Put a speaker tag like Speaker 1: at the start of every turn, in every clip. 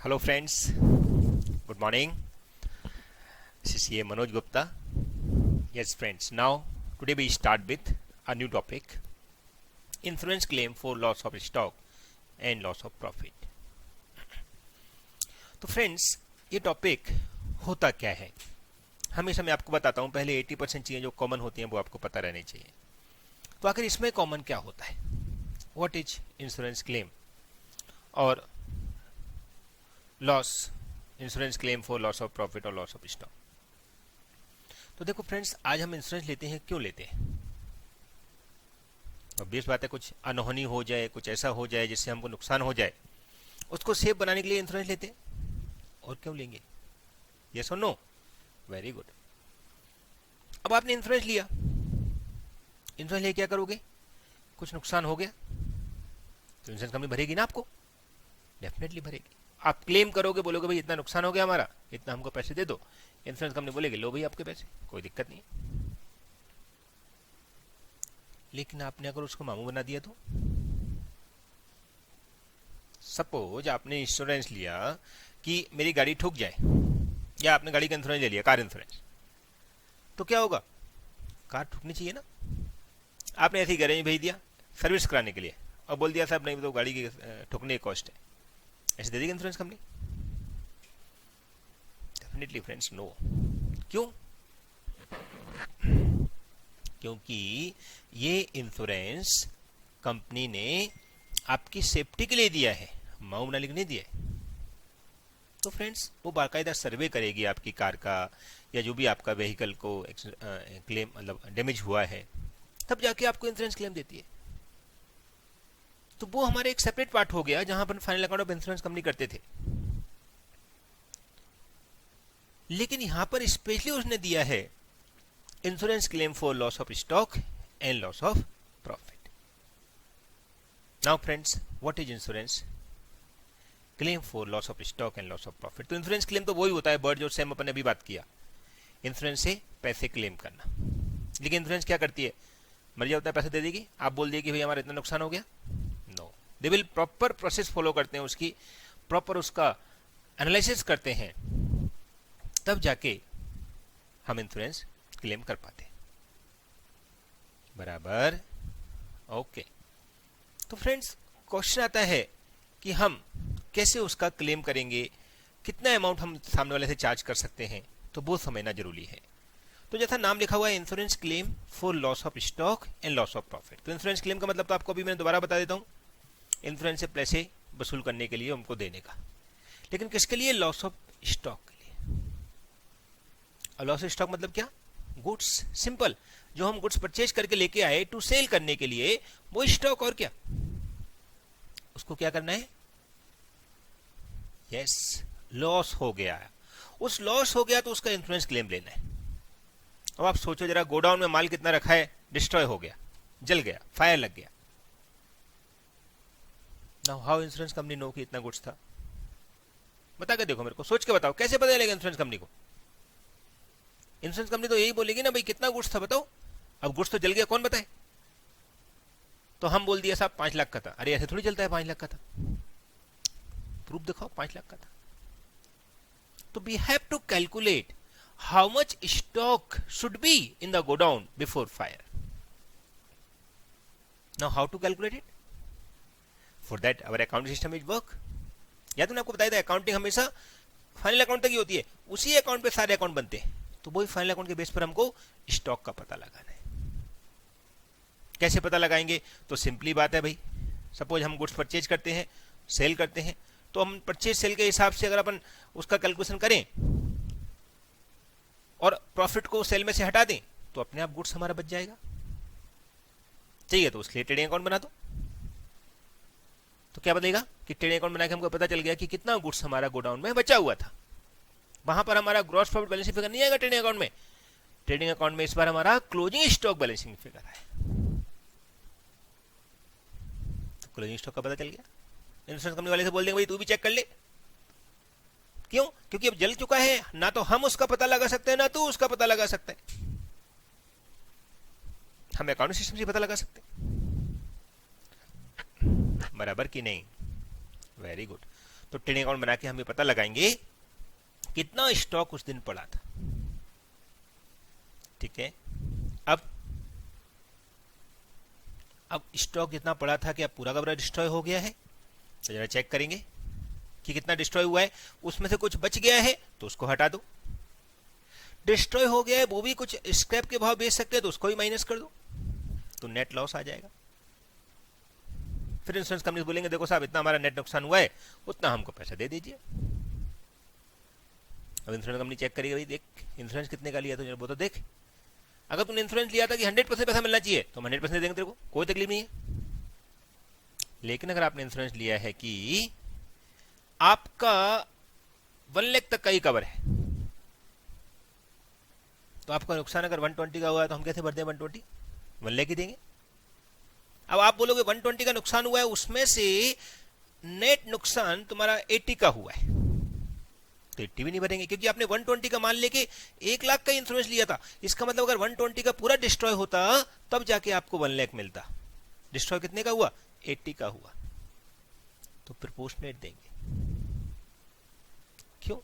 Speaker 1: Hello friends, good morning. This is CA Manoj Gupta. Yes friends, now today we start with a new topic, insurance claim for loss of stock and loss of profit. तो friends ये topic होता क्या है, हमेशा मैं आपको बताता हूँ। पहले 80% चीज़ें जो कॉमन होती हैं वो आपको पता रहनी चाहिए। तो आखिर इसमें कॉमन क्या होता है, व्हाट इज इंश्योरेंस क्लेम और loss, insurance claim for loss of profit और लॉस ऑफ स्टॉक। तो देखो फ्रेंड्स, आज हम इंश्योरेंस लेते हैं, क्यों लेते हैं? ऑब्वियस बात है, कुछ अनहोनी हो जाए, कुछ ऐसा हो जाए जिससे हमको नुकसान हो जाए, उसको सेफ बनाने के लिए इंश्योरेंस लेते हैं। और क्यों लेंगे? यस और नो? Very good. अब आपने इंश्योरेंस लिया, इंश्योरेंस ले क्या करोगे? कुछ नुकसान हो गया तो इंश्योरेंस कंपनी भरेगी ना आपको, डेफिनेटली भरेगी। आप क्लेम करोगे, बोलोगे भाई इतना नुकसान हो गया हमारा, इतना हमको पैसे दे दो, इंश्योरेंस कंपनी बोलेगी लो भाई आपके पैसे, कोई दिक्कत नहीं। लेकिन आपने अगर उसको मामू बना दिया तो, सपोज आपने इंश्योरेंस लिया कि मेरी गाड़ी ठुक जाए, या आपने गाड़ी का इंश्योरेंस ले लिया, कार इंश्योरेंस, तो क्या होगा? कार ठुकनी चाहिए ना। आपने ऐसे ही गैरेज भेज दिया सर्विस कराने के लिए और बोल दिया साहब नहीं तो गाड़ी की ठुकने की कॉस्ट है, ऐसे दे देगी insurance company? Definitely friends no. क्यों? क्योंकि ये इंश्योरेंस कंपनी ने आपकी सेफ्टी के लिए दिया है, माऊ बनाने के नहीं दिया है। तो फ्रेंड्स वो बाकायदा सर्वे करेगी आपकी कार का, या जो भी आपका व्हीकल को क्लेम मतलब डैमेज हुआ है, तब जाके आपको इंश्योरेंस क्लेम देती है। तो वो हमारे एक सेपरेट पार्ट हो गया जहां पर final account of insurance company करते थे। लेकिन यहां पर स्पेशली उसने दिया है insurance claim for loss of stock and loss of profit. Now friends, what is insurance claim for loss of stock and loss of profit? तो इंश्योरेंस क्लेम तो वही होता है बर्ड जो सेम अपन ने अभी बात किया, इंश्योरेंस से पैसे क्लेम करना। लेकिन इंश्योरेंस क्या करती है? मर जाता है पैसे दे देगी, आप बोल दिए कि भाई हमारा इतना नुकसान हो गया, no, they will proper process follow करते हैं, उसकी प्रॉपर उसका एनालिसिस करते हैं, तब जाके हम इंश्योरेंस क्लेम कर पाते। बराबर? ओके। तो फ्रेंड्स क्वेश्चन आता है कि हम कैसे उसका क्लेम करेंगे, कितना अमाउंट हम सामने वाले से चार्ज कर सकते हैं, तो वो समझना जरूरी है। तो जैसा नाम लिखा हुआ है insurance claim for loss of stock and loss of profit, तो इंश्योरेंस क्लेम का मतलब तो आपको अभी मैं दोबारा बता देता हूं, इंश्योरेंस से पैसे वसूल करने के लिए, उनको देने का। लेकिन किसके लिए? लॉस ऑफ स्टॉक के लिए। और लॉस ऑफ स्टॉक मतलब क्या? Goods, simple. जो हम गुड्स परचेज करके लेके आए टू सेल करने के लिए, वो स्टॉक, और क्या उसको क्या करना है? यस, लॉस हो गया, उस लॉस हो गया तो उसका इंश्योरेंस क्लेम लेना है। अब आप सोचो जरा, गोडाउन में माल कितना रखा है, डिस्ट्रॉय हो गया, जल गया, फायर लग गया, now how insurance company know कि इतना गुड्स था? बता के देखो मेरे को, सोच के बताओ, कैसे पता चलेगा इंश्योरेंस कंपनी को? इंश्योरेंस कंपनी तो यही बोलेगी ना भाई कितना गुड्स था बताओ। अब गुड्स तो जल गया, कौन बताए? तो हम बोल दिया साहब 5 लाख का था, अरे ऐसे थोड़ी चलता है, 5 लाख का था, प्रूफ दिखाओ 5 लाख का था। तो we have to calculate how much stock should be in the godown before fire. Now how to calculate it? For that our accounting system is work. या तो आपको बताया था अकाउंटिंग हमेशा फाइनल अकाउंट तक ही होती है, उसी अकाउंट पे सारे अकाउंट बनते हैं। तो वही फाइनल अकाउंट के बेस पर हमको स्टॉक का पता लगाना है। कैसे पता लगाएंगे? तो सिंपली बात है भाई, सपोज हम गुड्स परचेज करते हैं, सेल करते हैं, तो हम परचेज सेल के हिसाब से अगर अपन उसका कैलकुलेशन करें और प्रॉफिट को सेल में से हटा दें, तो अपने आप गुड्स हमारा बच जाएगा। चाहिए तो उसके लिए ट्रेडिंग अकाउंट बना दो। तो क्या बनेगा कि ट्रेडिंग अकाउंट बना के हमको पता चल गया कि कितना गुड्स हमारा गोडाउन में बचा हुआ था। वहां पर हमारा ग्रॉस प्रॉफिट बैलेंसिंग फिगर नहीं आएगा ट्रेडिंग अकाउंट में, ट्रेडिंग अकाउंट में इस बार हमारा क्लोजिंग स्टॉक बैलेंसिंग फिगर है। तो क्लोजिंग स्टॉक का पता चल गया, इंश्योरेंस कंपनी वाले से बोल देंगे भाई तू भी चेक कर ले। क्यों? क्योंकि अब जल चुका है, ना तो हम उसका पता लगा सकते हैं, ना तो उसका पता लगा सकते हैं, हम अकाउंटिंग सिस्टम से पता लगा सकते हैं। बराबर कि नहीं? Very good. तो ट्रेडिंग अकाउंट बना के हम ये पता लगाएंगे कितना स्टॉक उस दिन पड़ा था। ठीक है, अब स्टॉक जितना पड़ा था क्या पूरा का पूरा डिस्ट्रॉय हो गया है? तो जरा चेक करेंगे कि कितना डिस्ट्रॉय हुआ है। उसमें से कुछ बच गया है तो उसको हटा दो, डिस्ट्रॉय हो गया है वो भी कुछ स्क्रैप के भाव बेच सकते हैं तो उसको भी माइनस कर दो, तो नेट लॉस आ जाएगा। फिर इंश्योरेंस कंपनी बोलेंगे देखो साहब इतना हमारा नेट नुकसान हुआ है, उतना हमको पैसा दे दीजिए। अब इंश्योरेंस कंपनी चेक करेगी, भाई देख इंश्योरेंस कितने का लिया तो वो तो देख, अगर तुमने इंश्योरेंस लिया था कि 100% पैसा मिलना चाहिए तो हम 100% देंगे तेरे को, कोई तकलीफ नहीं है। लेकिन अगर आपने इंश्योरेंस लिया है कि आपका 1 लाख तक का ही कवर है, तो आपका नुकसान अगर 120 का हुआ है तो हम कैसे भर दें 120? 1 लाख ही देंगे। अब आप बोलोगे 120 का नुकसान हुआ है, उसमें से नेट नुकसान तुम्हारा 80 का हुआ है, तो 80 भी नहीं भरेंगे क्योंकि आपने 120 का मान लेके 1 लाख का इंश्योरेंस लिया था। इसका मतलब अगर 120 का पूरा डिस्ट्रॉय होता तब जाके आपको 1 लाख मिलता। डिस्ट्रॉय कितने का हुआ? 80 का हुआ, तो प्रोपोर्शनेट देंगे। क्यों?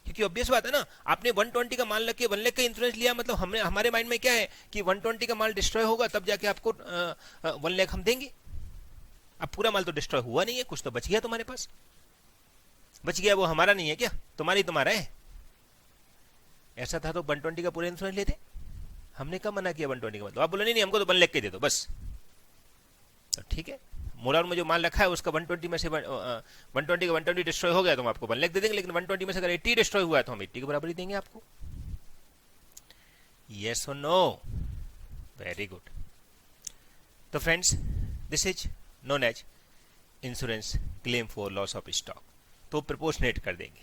Speaker 1: क्योंकि ऑब्वियस बात है ना, आपने 120 का माल लग के 1 लाख का इंश्योरेंस लिया, मतलब हमने हमारे माइंड में क्या है कि 120 का माल डिस्ट्रॉय होगा तब जाके आपको 1 लाख हम देंगे। अब पूरा माल तो डिस्ट्रॉय हुआ नहीं है, कुछ तो बच गया तुम्हारे पास, बच गया वो हमारा नहीं है क्या? तुम्हारा है। ऐसा था तो 120 का पूरा इंश्योरेंस लेते, हमने कब मना किया 120 का? मतलब आप बोलो नहीं हमको तो 1 लाख के दे दो बस, तो ठीक है मोलार में जो माल रखा है उसका 120 में से 120 का 120 डिस्ट्रॉय हो गया तो हम आपको 1 लाख दे देंगे, लेकिन 120 में से अगर 80 डिस्ट्रॉय हुआ है तो हम 80 के बराबर ही देंगे आपको। यस और नो? Very good. तो friends this is known as insurance claim for loss of stock, तो प्रोपोर्शनेट कर देंगे।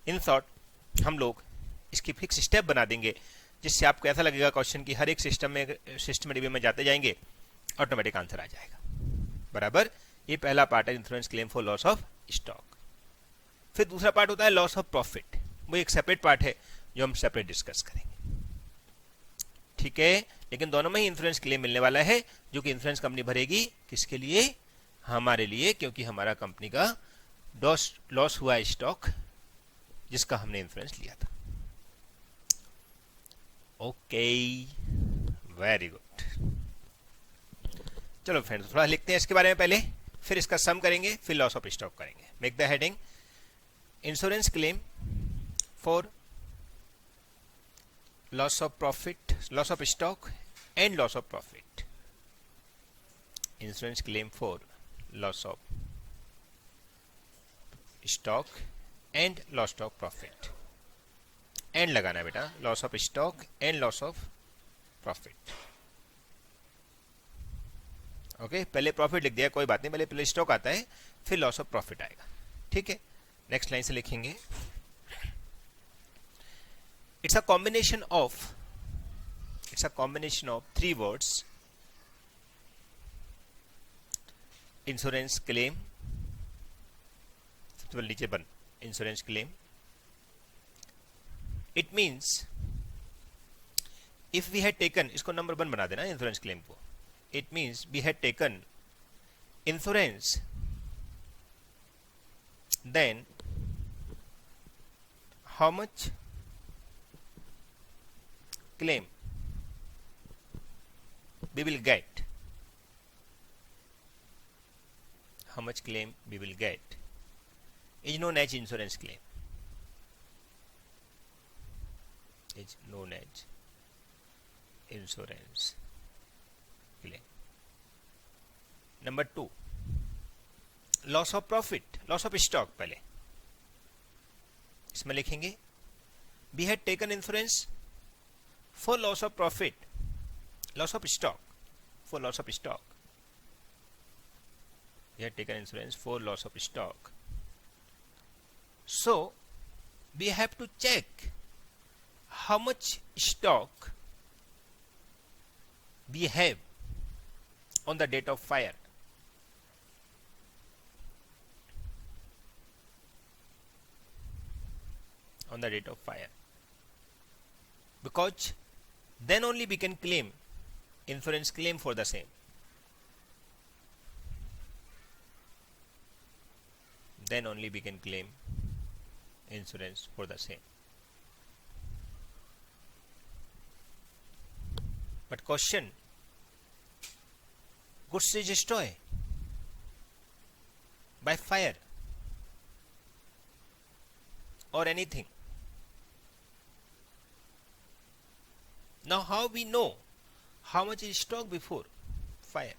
Speaker 1: इन शॉर्ट हम लोग इसकी फिक्स स्टेप बना देंगे जिससे आपको ऐसा लगेगा क्वेश्चन की हर एक सिस्टमेटिक में जाते जाएंगे, ऑटोमेटिक आंसर आ जाएगा बराबर। ये पहला पार्ट है insurance claim for loss of stock. फिर दूसरा पार्ट होता है लॉस ऑफ प्रॉफिट, वो एक सेपरेट पार्ट है जो हम सेपरेट डिस्कस करेंगे। ठीक है, लेकिन दोनों में ही इंश्योरेंस क्लेम मिलने वाला है जो कि इंश्योरेंस कंपनी भरेगी। किसके लिए? हमारे लिए, क्योंकि हमारा कंपनी का लॉस हुआ स्टॉक जिसका हमने इंश्योरेंस लिया था। Okay, very good. चलो फ्रेंड्स थोड़ा लिखते हैं इसके बारे में पहले, फिर इसका सम करेंगे, फिर लॉस ऑफ स्टॉक करेंगे। Make the heading insurance claim for loss of profit, loss of stock and loss of profit. Insurance claim for loss of stock and loss of profit. And लगाना है बेटा, loss of stock and loss of profit. Okay, पहले profit लिख दिया, कोई बात नहीं, पहले स्टॉक आता है फिर लॉस ऑफ प्रॉफिट आएगा। ठीक है, नेक्स्ट लाइन से लिखेंगे it's a combination of 3 words, insurance claim, सबसे पहले नीचे one insurance claim. It means if we had taken, इसको नंबर 1 बना देना इंश्योरेंस क्लेम को। It means we had taken insurance, then how much claim we will get, how much claim we will get is known as insurance claim, is known as insurance claim. Number 2, loss of profit, loss of stock. पहले इसमें लिखेंगे we had taken insurance for loss of profit, loss of stock, for loss of stock, we had taken insurance for loss of stock. So we have to check how much stock we have on the date of fire. On the date of fire, because then only we can claim insurance claim for the same. then only we can claim insurance for the same. But question, goods is destroyed by fire or anything. Now how we know how much is stock before fire?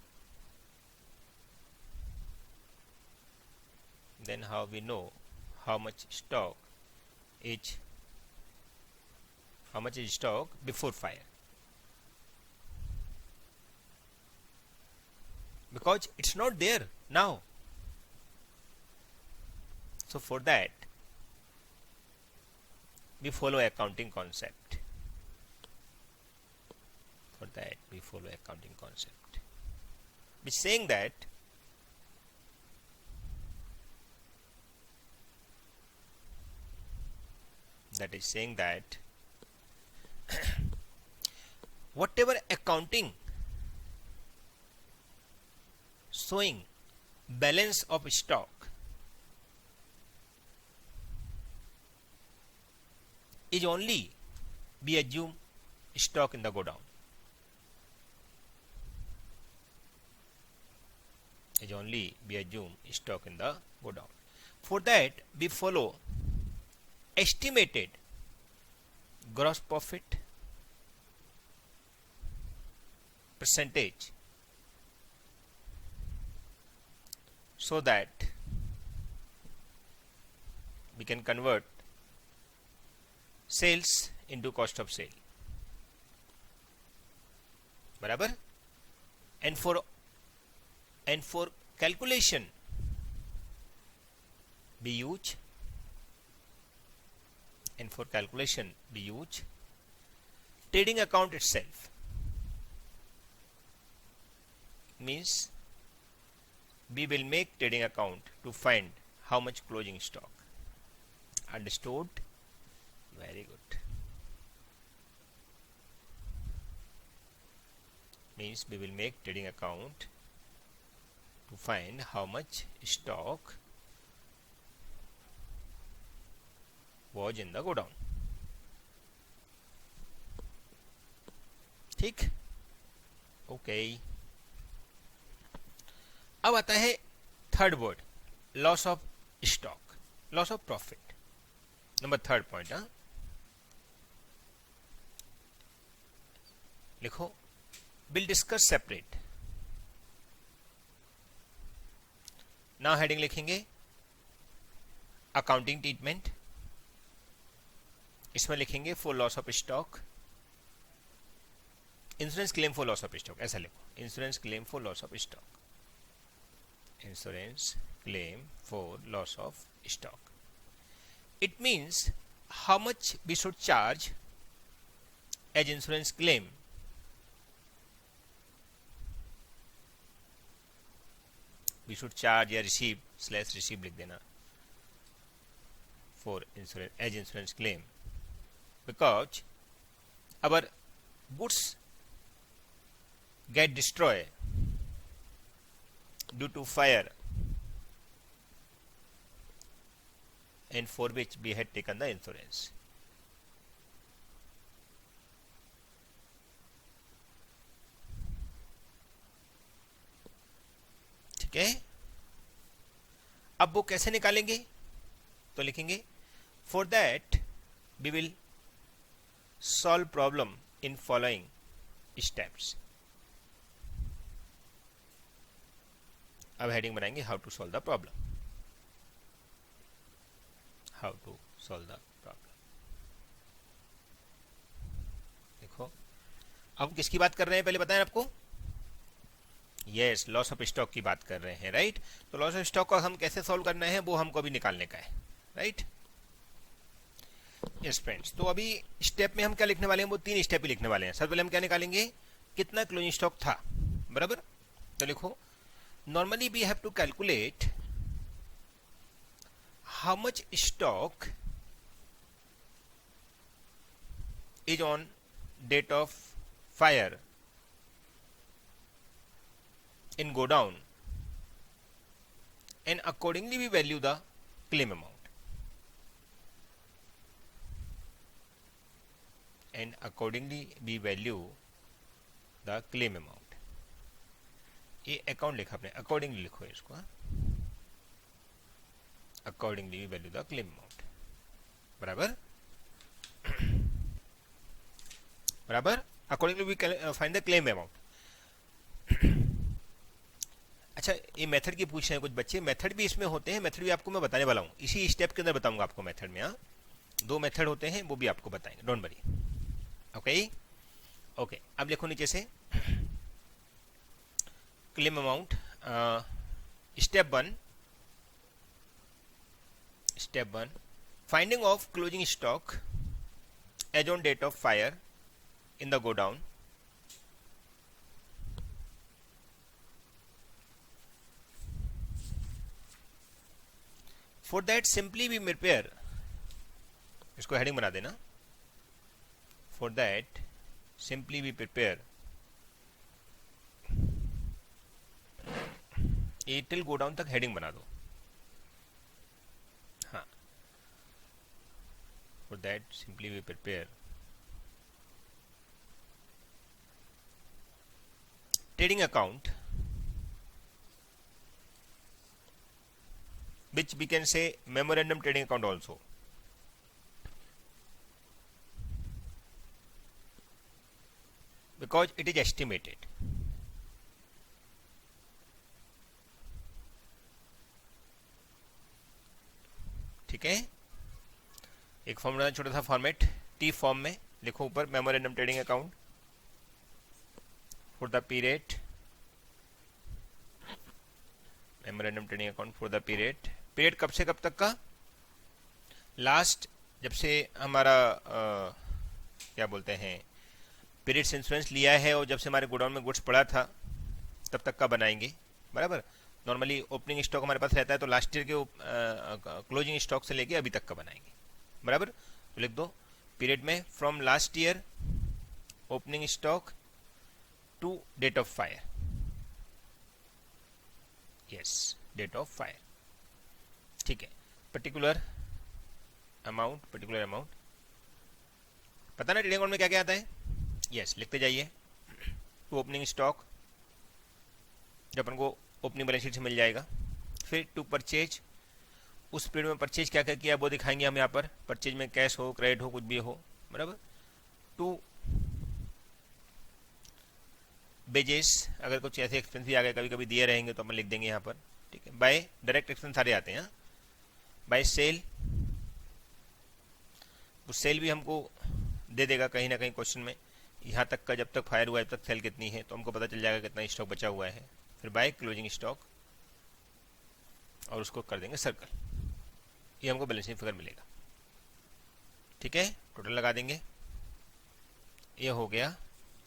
Speaker 1: Then how we know how much stock is stock before fire? Because it's not there now. So for that we follow accounting concept. Which saying that is saying that whatever accounting showing balance of stock is only we assume stock in the go down. For that we follow estimated gross profit percentage, so that we can convert sales into cost of sale. बराबर? And for calculation we use trading account itself. Means we will make trading account to find how much closing stock. Understood? Very good. Means we will make trading account to find how much stock was in the go down. ठीक? Okay. अब आता है third word, loss of stock, loss of profit. Number third point. लिखो, will discuss separate. Now heading लिखेंगे accounting treatment. इसमें लिखेंगे for loss of stock, insurance claim for loss of stock. ऐसा लिखो, insurance claim for loss of stock. Insurance claim for loss of stock. It means how much we should charge as insurance claim या receive लिख देना for insurance as insurance claim, because our goods get destroyed due to fire, and for which we had taken the insurance. ठीक है. अब वो कैसे निकालेंगे? तो लिखेंगे for that we will solve problem in following steps. अब हेडिंग बनाएंगे how to solve the problem. देखो, अब किसकी बात कर रहे हैं पहले बताएं आपको. यस, लॉस ऑफ स्टॉक की बात कर रहे हैं, राइट. तो लॉस ऑफ स्टॉक को हम कैसे सॉल्व करना है वो हमको अभी निकालने का है, राइट. यस फ्रेंड्स, तो अभी स्टेप में हम क्या लिखने वाले हैं, वो 3 स्टेप ही लिखने वाले हैं. सबसे पहले हम क्या निकालेंगे, कितना क्लोजिंग स्टॉक था. बराबर. तो लिखो, normally we have to calculate how much stock is on date of fire in go down, and accordingly we value the claim amount, and accordingly we value the claim amount. ये account लिखा आपने, accordingly लिखो इसको, accordingly we value the claim amount, बराबर बराबर, accordingly we find the claim amount. अच्छा, ये method की पूछ रहे हैं कुछ बच्चे, मेथड भी इसमें होते हैं, मेथड भी आपको मैं बताने वाला हूँ, इसी स्टेप के अंदर बताऊंगा आपको मेथड में. हाँ, 2 मेथड होते हैं, वो भी आपको बताएंगे, डोंट वरी. ओके ओके, अब लिखो नीचे से claim amount. Step 1, finding of closing stock as on date of fire in the godown. For that simply we prepare, इसको हेडिंग बना देना. For that simply we prepare ये टिल गोडाउन तक heading बना दो. हाँ, for that simply we prepare trading account, which we can say memorandum trading account also. Because it is estimated. ठीक है, एक फॉर्मूला छोटा सा फॉर्मेट टी फॉर्म में लिखो ऊपर, memorandum trading account for the period, memorandum trading account for the period कब से कब तक का, लास्ट जब से हमारा क्या बोलते हैं पीरियड इंश्योरेंस लिया है और जब से हमारे गोडाउन में गुड्स पड़ा था तब तक का बनाएंगे, बराबर. नॉर्मली ओपनिंग स्टॉक हमारे पास रहता है तो लास्ट ईयर के क्लोजिंग स्टॉक से लेके अभी तक का बनाएंगे, बराबर. तो लिख दो पीरियड में from last year opening stock to date of fire. Yes, date of fire. ठीक है, पर्टिकुलर अमाउंट पता ना ट्रेडिंग अकाउंट में क्या क्या आता है. यस, लिखते जाइए. टू ओपनिंग स्टॉक जो अपन को ओपनिंग बैलेंस शीट से मिल जाएगा. फिर टू परचेज, उस पीरियड में परचेज क्या क्या किया वो दिखाएंगे हम यहाँ पर. परचेज में कैश हो, क्रेडिट हो, कुछ भी हो, बराबर. टू बेजेस, अगर कुछ ऐसे एक्सपेंस भी आ गए कभी कभी दिए रहेंगे तो अपन लिख देंगे यहाँ पर. ठीक है, बाय डायरेक्ट एक्सपेंस सारे आते हैं. बाय सेल, वो सेल भी हमको दे देगा कहीं ना कहीं क्वेश्चन में, यहाँ तक का जब तक फायर हुआ है तब तक सेल कितनी है, तो हमको पता चल जाएगा कितना स्टॉक बचा हुआ है. फिर बाय क्लोजिंग स्टॉक और उसको कर देंगे सर्कल, ये हमको बैलेंस शीट फिगर मिलेगा. ठीक है, टोटल लगा देंगे, ये हो गया.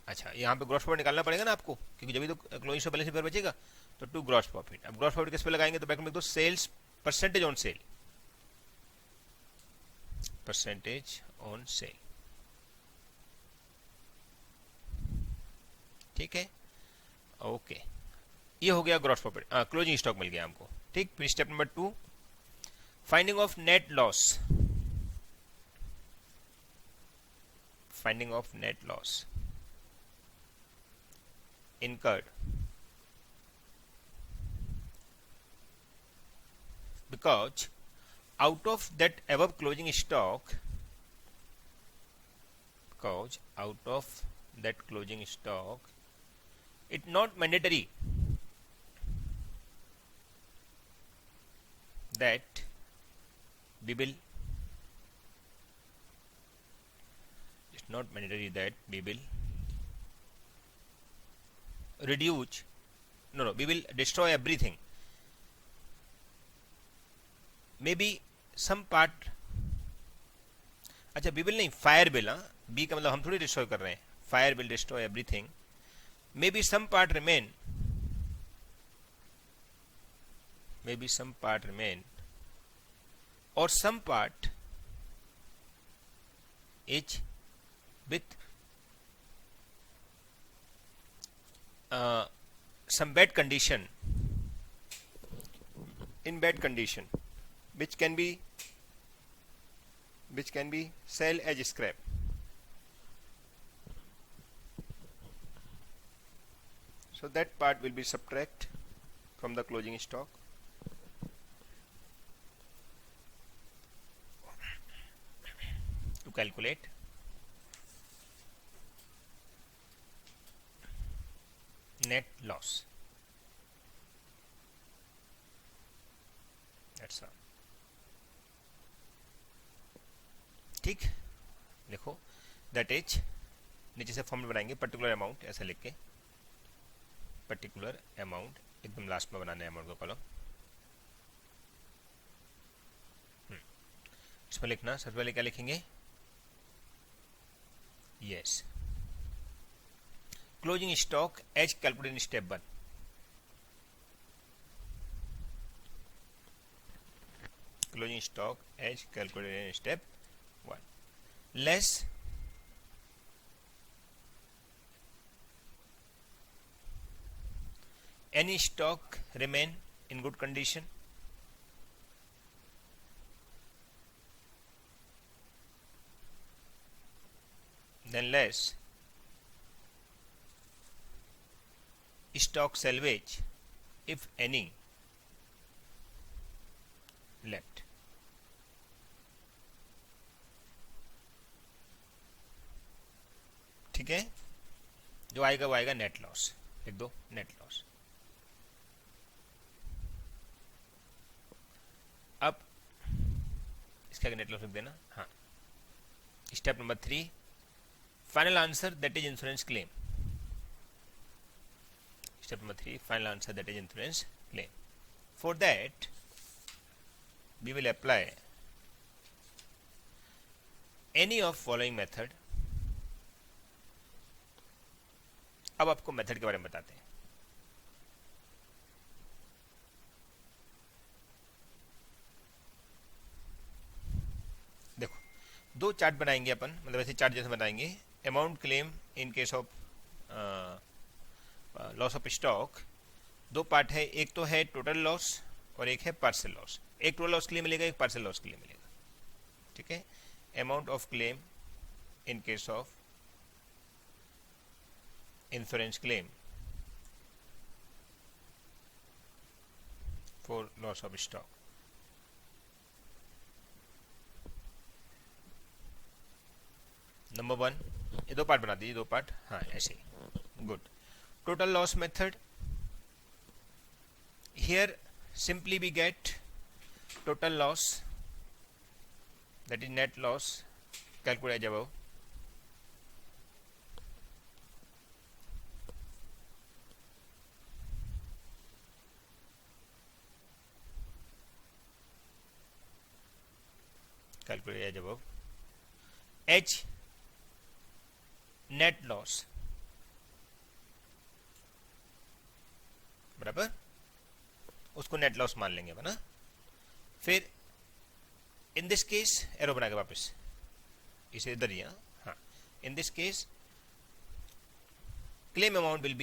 Speaker 1: अच्छा, यहाँ पे ग्रॉस प्रॉफिट निकालना पड़ेगा ना आपको, क्योंकि जब भी तो क्लोजिंग स्टॉक बैलेंस शीट पर बचेगा. तो टू ग्रॉस प्रॉफिट, अब ग्रॉस प्रॉफिट किस पे लगाएंगे, तो बैक में लिख दो sales percentage on sale, percentage on sale. ठीक है, ओके, ये हो गया ग्रॉस प्रॉफिट, क्लोजिंग स्टॉक मिल गया हमको. ठीक, फिर step number 2, finding of net loss. Finding of net loss incurred because out of that above closing stock, it not mandatory that we will, it's not mandatory that we will reduce, no, we will destroy everything, maybe some part. अच्छा, we will नहीं, fire will, be का मतलब हम थोड़ी destroy कर रहे हैं, fire will destroy everything, may be some part remain, और some part is with some bad condition, in bad condition, which can be sell as scrap. So that part will be subtract from the closing stock. To calculate net loss. That's all. ठीक, देखो that is, नीचे से formula बनाएंगे particular amount ऐसा लिख के, particular amount एकदम last में बनाना है अमाउंट का कॉलम। इसमें लिखना सबसे पहले क्या लिखेंगे, yes closing stock as calculated in step 1। Closing stock as calculated in step 1 less any stock remain in good condition, then less stock salvage if any left। ठीक है, जो आएगा वो आएगा नेट लॉस, लिख दो नेट लॉस। अब इसका नेट लॉस लिख देना। हाँ, step number 3, final answer that is insurance claim. Step number 3, final answer that is insurance claim. For that we will apply any of following method. अब आपको method के बारे में बताते हैं। देखो, दो चार्ट बनाएंगे अपन, मतलब ऐसे चार्ट जैसे बनाएंगे। Amount claim in case of loss of stock, दो पार्ट है, एक तो है टोटल लॉस और एक है पार्शियल लॉस। एक टोटल लॉस के लिए मिलेगा, एक पार्शियल लॉस के लिए मिलेगा। ठीक है, amount of claim in case of insurance claim for loss of stock. Number 1, ये दो पार्ट बना दीजिए, दो पार्ट, हाँ ऐसे, good. Total loss method, here simply we get total loss, that is net loss, calculate as above। calculate as above। H net loss, बराबर, उसको net loss मान लेंगे बना। फिर इन दिस केस एरो बना के वापस इसे इधर ही, हाँ, in this case claim amount will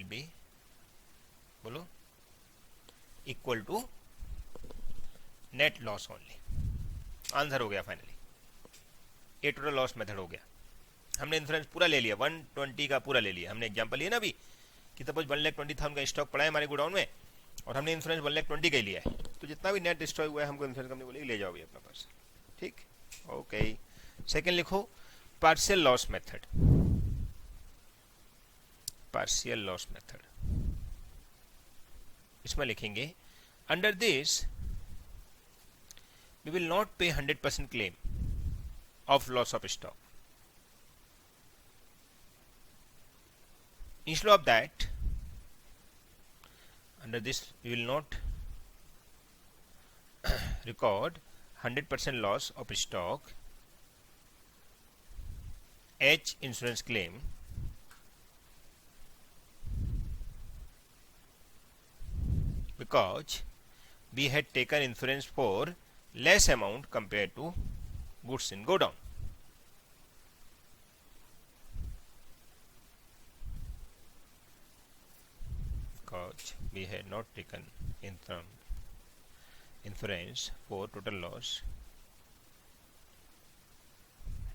Speaker 1: be बोलो equal to net loss only. Answer हो गया फाइनली, ये टोटल लॉस मेथड हो गया। हमने इंश्योरेंस पूरा ले लिया, 120 का पूरा ले लिया। हमने एग्जांपल लिया ना अभी कि सपोज 1,20,000 का स्टॉक पड़ा है हमारे गोडाउन में और हमने इंश्योरेंस 1,20,000 का ही लिया है, तो जितना भी नेट डिस्ट्रॉय हुआ है हमको इंश्योरेंस कंपनी बोलेगी ले जाओ अपना पास। ठीक, ओके। सेकंड लिखो partial loss method. Partial loss method, इसमें लिखेंगे under this we will not pay 100% claim of loss of stock. Instead of that, under this we will not record 100% loss of stock as insurance claim, because we had taken insurance for less amount compared to goods in godown। because we had not taken insurance for total loss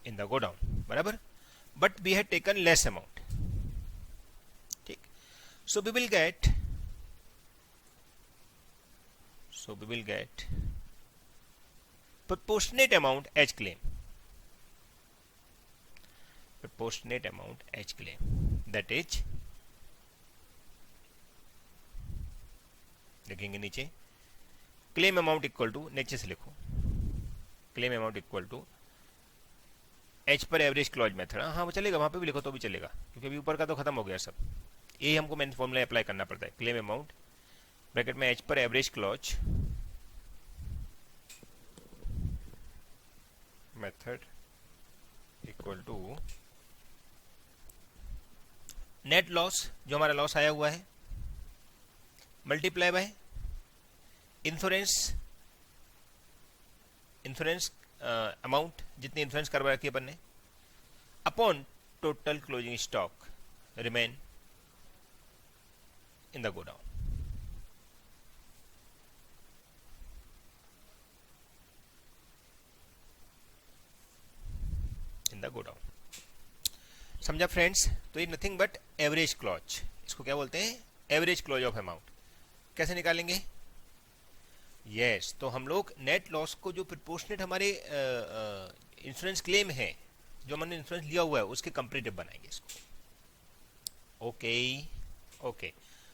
Speaker 1: in the go down, बराबर, but we had taken less amount, ठीक. So we will get proportionate amount as claim, that is, देखेंगे नीचे, claim amount equal to, नीचे से लिखो, claim amount equal to as per average clause method. हाँ वो चलेगा, वहां पे भी लिखो तो भी चलेगा, क्योंकि अभी ऊपर का तो खत्म हो गया सब. यही हमको मेन फॉर्मूला अप्लाई करना पड़ता है. क्लेम अमाउंट ब्रैकेट में as per average clause method equal to net loss, जो हमारा लॉस आया हुआ है, मल्टीप्लाई बाय इंश्योरेंस अमाउंट, जितनी इंश्योरेंस करवा रखी है अपन ने, upon total closing stock remain in the godown. समझा फ्रेंड्स? तो ये नथिंग बट एवरेज क्लॉज, इसको क्या बोलते हैं? Average clause of amount. कैसे निकालेंगे? यस, तो हम लोग नेट लॉस को जो प्रोपोर्शनेट हमारे इंश्योरेंस क्लेम है, जो हमने इंश्योरेंस लिया हुआ है, उसके कंपेरेटिव बनाएंगे इसको. ओके.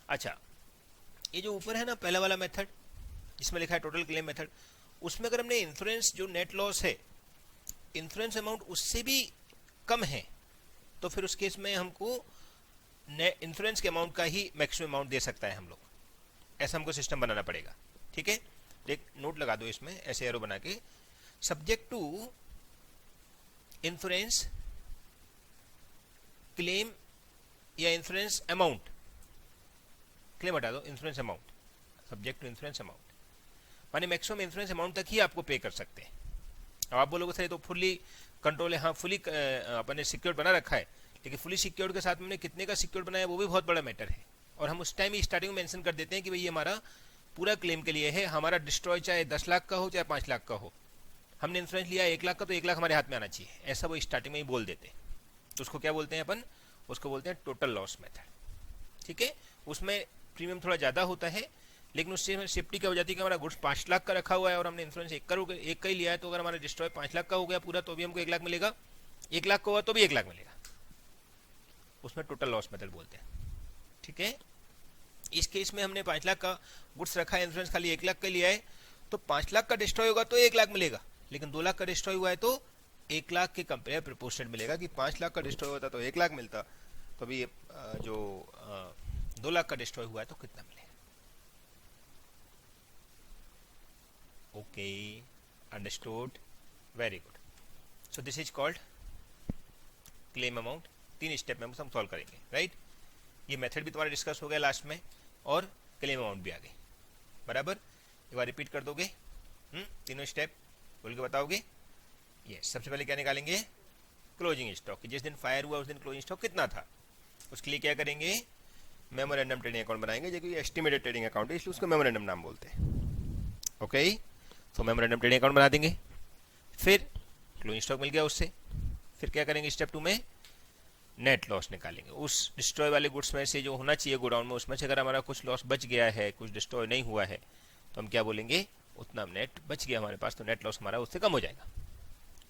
Speaker 1: अच्छा, ये जो ऊपर है ना पहला वाला मेथड, जिसमें लिखा है टोटल क्लेम मेथड, उसमें अगर हमने इंश्योरेंस जो नेट लॉस है, इंश्योरेंस अमाउंट उससे भी कम है, तो फिर उस केस में हमको इंश्योरेंस के अमाउंट का ही मैक्सिमम अमाउंट दे सकता है हम लोग. ऐसा हमको सिस्टम बनाना पड़ेगा. ठीक है, एक नोट लगा दो इसमें, ऐसे एरो बना के, सब्जेक्ट टू इंश्योरेंस क्लेम या इंश्योरेंस अमाउंट, क्लेम हटा दो, insurance amount, subject to insurance amount, माने मैक्सिमम इंश्योरेंस अमाउंट तक ही आपको पे कर सकते हैं. अब आप बोलोगे सर ये तो फुल्ली कंट्रोल है. हाँ, फुली अपन ने सिक्योर्ड बना रखा है, लेकिन फुली सिक्योर्ड के साथ में कितने का सिक्योर्ड बनाया वो भी बहुत बड़ा मैटर है. और हम उस टाइम ही स्टार्टिंग में मेंशन कर देते हैं कि भाई ये हमारा पूरा क्लेम के लिए है, हमारा डिस्ट्रॉय चाहे 10 लाख का हो चाहे 5 लाख का हो, हमने इंश्योरेंस लिया 1 लाख का, तो 1 लाख हमारे हाथ में आना चाहिए, ऐसा वो स्टार्टिंग में ही बोल देते हैं. तो उसको क्या बोलते हैं अपन? उसको बोलते हैं टोटल लॉस मेथड. ठीक है, उसमें प्रीमियम थोड़ा ज़्यादा होता है, लेकिन उससे सेफ्टी क्या हो जाती है कि हमारा गुड्स 5 लाख का रखा हुआ है और हमने इंश्योरेंस 1 का ही लिया है, तो अगर हमारा डिस्ट्रॉय 5 लाख का हो गया पूरा, तो भी हमको 1 लाख मिलेगा, 1 लाख का हुआ तो भी 1 लाख मिलेगा. उसमें टोटल लॉस मेथड बोलते हैं. ठीक है, इस केस में हमने 5 लाख का गुड्स रखा है, इंश्योरेंस खाली 1 लाख का लिया है, तो 5 लाख का डिस्ट्रॉय होगा तो 1 लाख मिलेगा, लेकिन 2 लाख का डिस्ट्रॉय हुआ है तो 1 लाख के कंपेयर प्रोपोर्शनेट मिलेगा. कि 5 लाख का डिस्ट्रॉय होता तो 1 लाख मिलता, तो अभी जो 2 लाख का डिस्ट्रॉय हुआ है तो कितना मिलेगा. Okay, understood, very good. So this is called claim amount. 3 step में हम सॉल्व करेंगे, राइट. ये मेथड भी तुम्हारा डिस्कस हो गया लास्ट में, और क्लेम अमाउंट भी आ गई, बराबर. एक बार रिपीट कर दोगे तीनों स्टेप, बोल के बताओगे. यस, सबसे पहले क्या निकालेंगे? Closing stock. जिस दिन फायर हुआ उस दिन क्लोजिंग स्टॉक कितना था, उसके लिए क्या करेंगे? मेमोरेंडम ट्रेडिंग अकाउंट बनाएंगे, जो कि एस्टिमेटेड ट्रेडिंग अकाउंट है, इसलिए उसको मेमोरेंडम नाम बोलते हैं. ओके, तो मेमोरेंडम ट्रेडिंग अकाउंट बना देंगे. फिर क्लोजिंग स्टॉक मिल गया उससे, फिर क्या करेंगे? स्टेप 2 में नेट लॉस निकालेंगे. उस डिस्ट्रॉय वाले गुड्स में से जो होना चाहिए गोडाउन में, उसमें से अगर हमारा कुछ लॉस बच गया है, कुछ डिस्ट्रॉय नहीं हुआ है, तो हम क्या बोलेंगे? उतना नेट बच गया हमारे पास, तो नेट लॉस हमारा उससे कम हो जाएगा.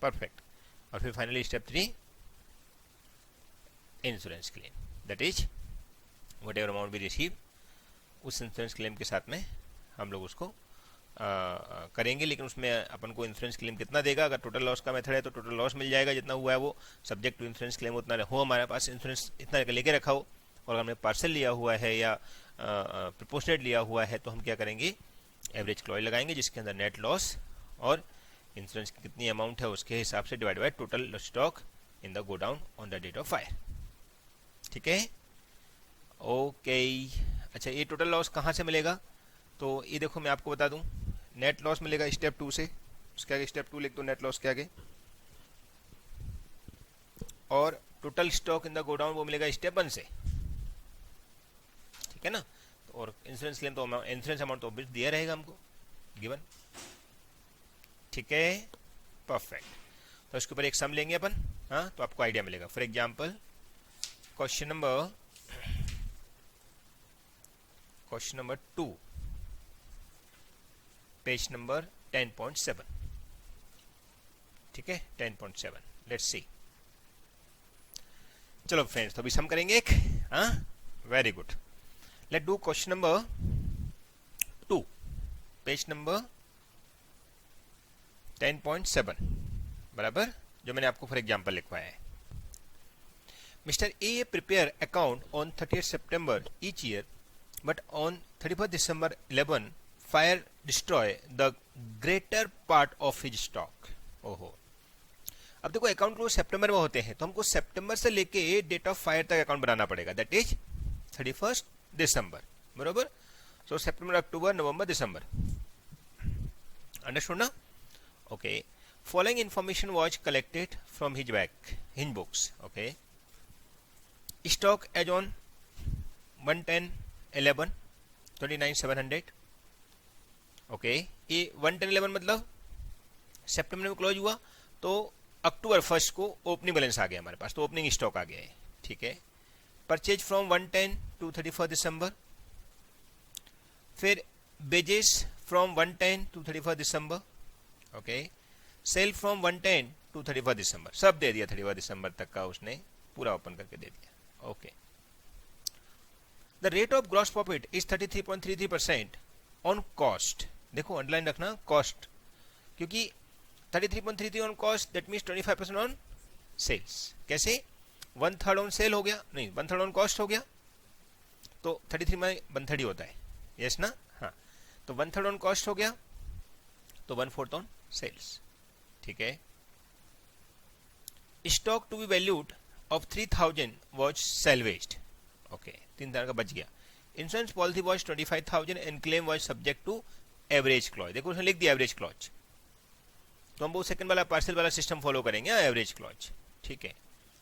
Speaker 1: परफेक्ट. और फिर finally step 3 insurance claim, that is whatever amount we receive, उस इंश्योरेंस क्लेम के साथ में हम लोग उसको करेंगे. लेकिन उसमें अपन को इंश्योरेंस क्लेम कितना देगा? अगर टोटल लॉस का मेथड है तो टोटल लॉस मिल जाएगा, जितना हुआ है वो, सब्जेक्ट टू इंश्योरेंस क्लेम उतना हो, हमारे पास इंश्योरेंस इतना लेके रखा हो. और अगर हमने पार्सल लिया हुआ है या प्रोपोर्शनेट लिया हुआ है, तो हम क्या करेंगे? एवरेज क्लॉज लगाएंगे, जिसके अंदर नेट लॉस और इंश्योरेंस की कितनी अमाउंट है उसके हिसाब से divide by total stock in the godown on the date of fire. ठीक है, ओके. अच्छा, ये टोटल लॉस कहाँ से मिलेगा? तो ये देखो, मैं आपको बता दूं, नेट लॉस मिलेगा स्टेप 2 से. उसके आगे स्टेप 2 लिख दो, नेट लॉस के आगे. और total stock in the godown वो मिलेगा स्टेप 1 से. ठीक है ना, और इंश्योरेंस क्लेम तो इंश्योरेंस अमाउंट तो दिया रहेगा हमको गिवन। ठीक है, परफेक्ट। तो इसके ऊपर एक सम लेंगे अपन, हाँ, तो आपको आइडिया मिलेगा। For example question number 2, page number 10.7। ठीक है, 10.7, लेट्स सी। चलो फ्रेंड्स, तो अभी सम करेंगे एक, हाँ, very good. Let do question number 2, page number 10.7, बराबर, जो मैंने आपको फॉर एग्जाम्पल लिखवाया है। Mister A prepare account on 30 September each year, but on 31 December 11 fire destroy the greater part of his stock. ओहो, अब देखो अकाउंट क्लोज सितंबर में होते हैं, तो हमको सितंबर से लेके डेट ऑफ फायर तक अकाउंट बनाना पड़ेगा, दैट इज 31 दिसंबर, बरोबर। So September, October, November, December, understood ना? Okay, following information was collected from his books. Okay, stock as on 110/11 29,700। Okay, ये 110/11 मतलब सितंबर में क्लोज हुआ, तो अक्टूबर 1 को ओपनिंग बैलेंस आ गया हमारे पास, तो ओपनिंग स्टॉक आ गया है। ठीक है, परचेज फ्रॉम 110 टू 31 दिसंबर, फिर wages from 110 to 31 December. Okay, sale from 110 to 31 December, सब दे दिया 31 दिसंबर तक का उसने पूरा ओपन करके दे दिया। Okay, the rate of gross profit is 33.33% on cost. देखो अंडरलाइन रखना कॉस्ट, क्योंकि 33.33 on cost, that means 25% on sales. कैसे? 1/3 ऑन सेल हो गया, नहीं 1/3 ऑन कॉस्ट हो गया, तो 33 में 1/3 ही होता है, यस ना? हाँ, तो 1/3 ऑन कॉस्ट हो गया, तो 1/4 ऑन सेल्स। ठीक है, stock to be valued of 3000 was salvaged. Okay, 3,000 का बच गया। Insurance policy was 25,000 and claim was subject to average clause. देखो उसने लिख दिया एवरेज क्लॉज, तो हम वो सेकंड वाला पार्सल वाला सिस्टम फॉलो करेंगे, एवरेज क्लॉज। ठीक है,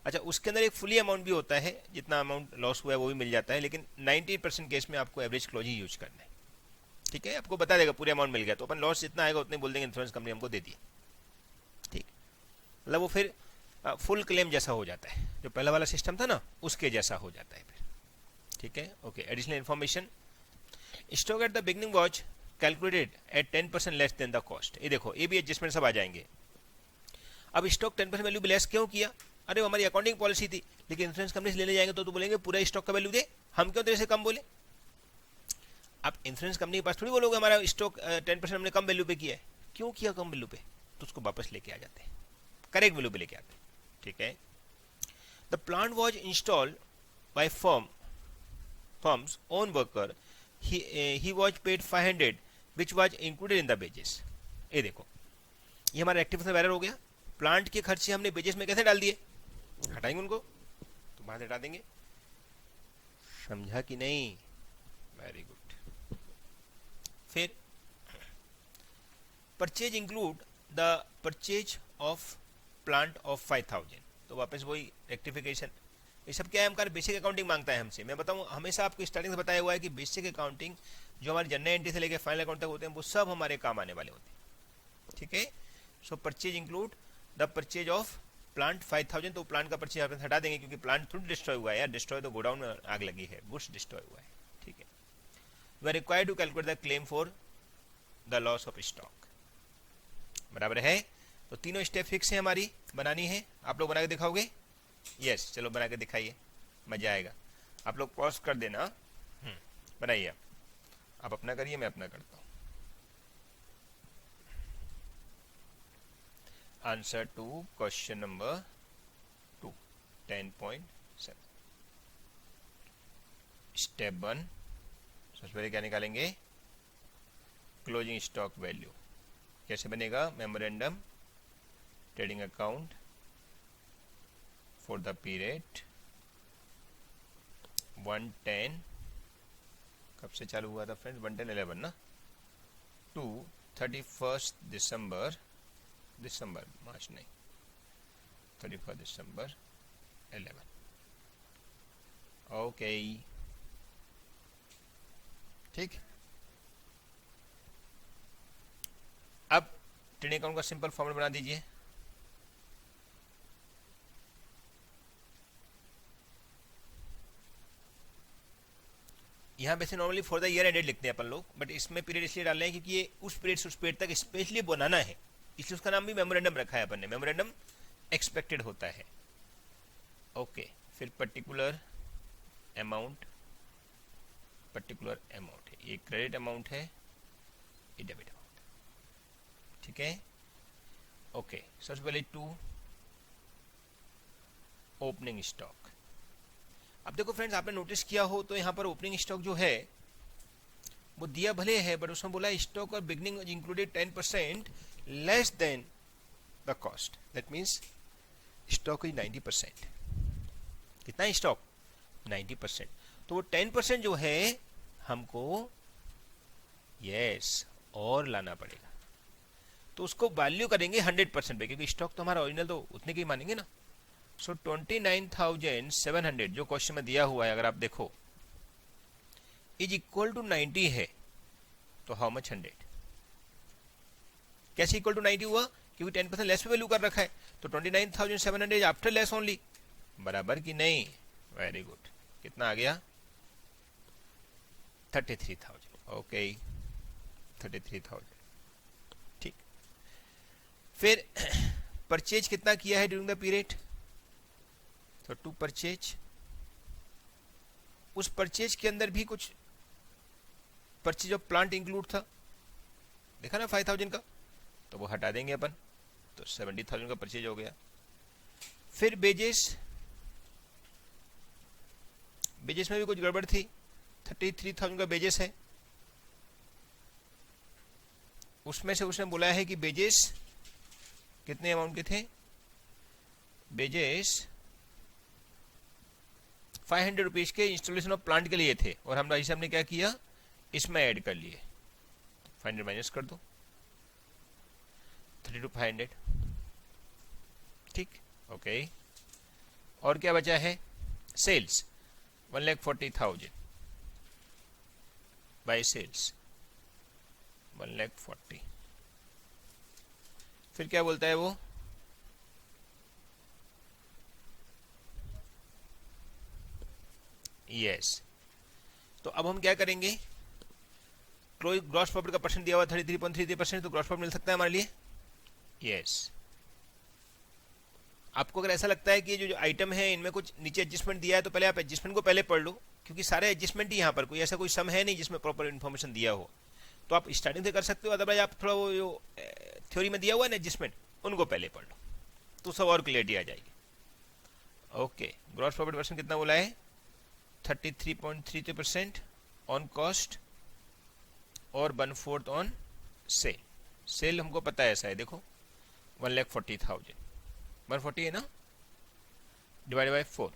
Speaker 1: अच्छा, उसके अंदर एक फुली अमाउंट भी होता है, जितना अमाउंट लॉस हुआ है वो भी मिल जाता है, लेकिन 90% केस में आपको एवरेज क्लॉज ही यूज करना है। ठीक है, आपको बता देगा पूरे अमाउंट मिल गया, तो अपन लॉस जितना आएगा उतने बोल देंगे इंश्योरेंस कंपनी हमको दे दी। ठीक, मतलब वो फिर फुल क्लेम जैसा हो जाता है, जो पहला वाला सिस्टम था ना उसके जैसा हो जाता है फिर। ठीक है, okay, additional information, stock at the beginning was calculated at 10% less than the cost. ये देखो, ये भी एडजस्टमेंट सब आ जाएंगे। अब स्टॉक 10% वैल्यू लेस क्यों किया? अरे वो हमारी अकाउंटिंग पॉलिसी थी, लेकिन इंश्योरेंस कंपनी से लेने जाएंगे तो बोलेंगे पूरा स्टॉक का वैल्यू दे, हम क्यों तेरे से कम बोले? आप इंश्योरेंस कंपनी के पास थोड़ी बोलोगे हमारा स्टॉक 10% हमने कम वैल्यू पे किया है, क्यों किया कम वैल्यू पे, तो उसको वापस लेके आ जाते हैं, करेक्ट वैल्यू पे लेके आते हैं। ठीक है, the plant was installed by firm's own worker, he was paid 500 which was included in the wages। ये देखो, ये हमारा रेक्टिफिकेशन एरर हो गया। प्लांट के खर्चे हमने वेजेस में कैसे डाल दिए? हटाएंगे उनको, तो बाहर हटा देंगे। समझा कि नहीं? Very good. फिर purchase include the purchase of plant of 5,000, तो वापस वही रेक्टिफिकेशन। ये सब क्या है? हमारा बेसिक अकाउंटिंग मांगता है हमसे। मैं बताऊं, हमेशा आपको स्टार्टिंग से बताया हुआ है कि बेसिक अकाउंटिंग जो हमारी जनरल एंट्री से लेकर फाइनल अकाउंट तक होते हैं, वो सब हमारे काम आने वाले होते हैं। ठीक है, सो purchase include the purchase of plant 5,000, तो प्लांट का परचेज आप हटा देंगे, क्योंकि प्लांट थोड़ी डिस्ट्रॉय हुआ है यार, डिस्ट्रॉय तो गोडाउन में आग लगी है, गुड्स डिस्ट्रॉय हुआ है। ठीक है, we are required to calculate the claim for the loss of stock, बराबर है। तो तीनों स्टेप फिक्स है, हमारी बनानी है। आप लोग बना के दिखाओगे? यस, चलो बना के दिखाइए, मजा आएगा। आप लोग पॉज कर देना, बनाइए। आप अपना करिए, मैं अपना करता हूँ। Answer to question number 2, 10.7। Step 1, सबसे पहले क्या निकालेंगे? Closing stock value. कैसे बनेगा? Memorandum trading account for the period 110, कब से चालू हुआ था फ्रेंड्स? 110/11 ना, टू 31 दिसंबर, मार्च नहीं, 31 दिसंबर 11। ओके, ठीक। अब ट्रेडिंग अकाउंट का सिंपल फॉर्मूला बना दीजिए। यहाँ पे से normally for the year ended लिखते हैं अपन लोग, बट इसमें पीरियड इसलिए डाल रहे हैं क्योंकि ये उस पीरियड से उस पीरियड तक स्पेशली बनाना है, इसलिए उसका नाम भी मेमोरेंडम रखा है अपन ने। मेमोरेंडम एक्सपेक्टेड होता है। ओके, फिर पर्टिकुलर अमाउंट, पर्टिकुलर अमाउंट है, ये क्रेडिट अमाउंट है, ये डेबिट अमाउंट, ठीक है। ओके, सबसे पहले टू ओपनिंग स्टॉक। अब देखो फ्रेंड्स, आपने नोटिस किया हो तो यहाँ पर ओपनिंग स्टॉक जो है वो दिया भले है, बट उसमें बोला स्टॉक और beginning included 10% less than the cost. That means stock is 90%। कितना है स्टॉक? 90%। तो वो 10% जो है हमको यस और लाना पड़ेगा, तो उसको वैल्यू करेंगे 100% पे, क्योंकि स्टॉक तो हमारा ओरिजिनल तो उतने की मानेंगे ना। सो 29,700 जो क्वेश्चन में दिया हुआ है, अगर आप देखो इज इक्वल टू 90 है, तो हाउ मच 100? कैसे इक्वल टू 90 हुआ? क्योंकि 10% लेस पे वैल्यू कर रखा है, तो 29,700 आफ्टर लेस ओनली, बराबर कि नहीं? Very good. कितना आ गया? 33,000। ओके, 33,000, ठीक। फिर परचेज कितना किया है ड्यूरिंग द पीरियड? तो टू परचेज, उस परचेज के अंदर भी कुछ परचेज ऑफ प्लांट इंक्लूड था, देखा ना 5,000 का, तो वो हटा देंगे अपन, तो 70,000 का परचेज हो गया। फिर बेजेस, बेजेस में भी कुछ गड़बड़ थी, 33,000 का बेजेस है, उसमें से उसने बोला है कि बेजेस कितने अमाउंट के थे? बेजेस 500 रुपीज के इंस्टॉलेशन ऑफ प्लांट के लिए थे, और हमने क्या किया, इसमें ऐड कर लिए, 500 माइनस कर दो, 32,500, ठीक। ओके, और क्या बचा है? Sales 1,40,000 by sales 1,40,000। फिर क्या बोलता है वो? यस। तो अब हम क्या करेंगे, ग्रॉस प्रॉफिट का परसेंट दिया हुआ 33.33%, तो ग्रॉस प्रॉफिट मिल सकता है हमारे लिए। यस। आपको अगर ऐसा लगता है कि जो आइटम है इनमें कुछ नीचे एडजस्टमेंट दिया है, तो पहले आप एडजस्टमेंट को पहले पढ़ लो, क्योंकि सारे एडजस्टमेंट ही यहाँ पर, कोई ऐसा कोई सम है नहीं जिसमें प्रॉपर इन्फॉर्मेशन दिया हो। तो आप स्टार्टिंग से कर सकते हो, अदरवाइज आप थोड़ा वो जो थ्योरी में दिया हुआ है ना एडजस्टमेंट, उनको पहले पढ़ लो, तो सब और क्लियरिटी आ जाएगी। ओके, ग्रॉस प्रॉफिट परसेंट कितना बोला है? 33.33% ऑन कॉस्ट और 1/4 ऑन सेल। सेल हमको पता है ऐसा है, देखो 1,40,000, 140 है ना, डिवाइड बाय 4,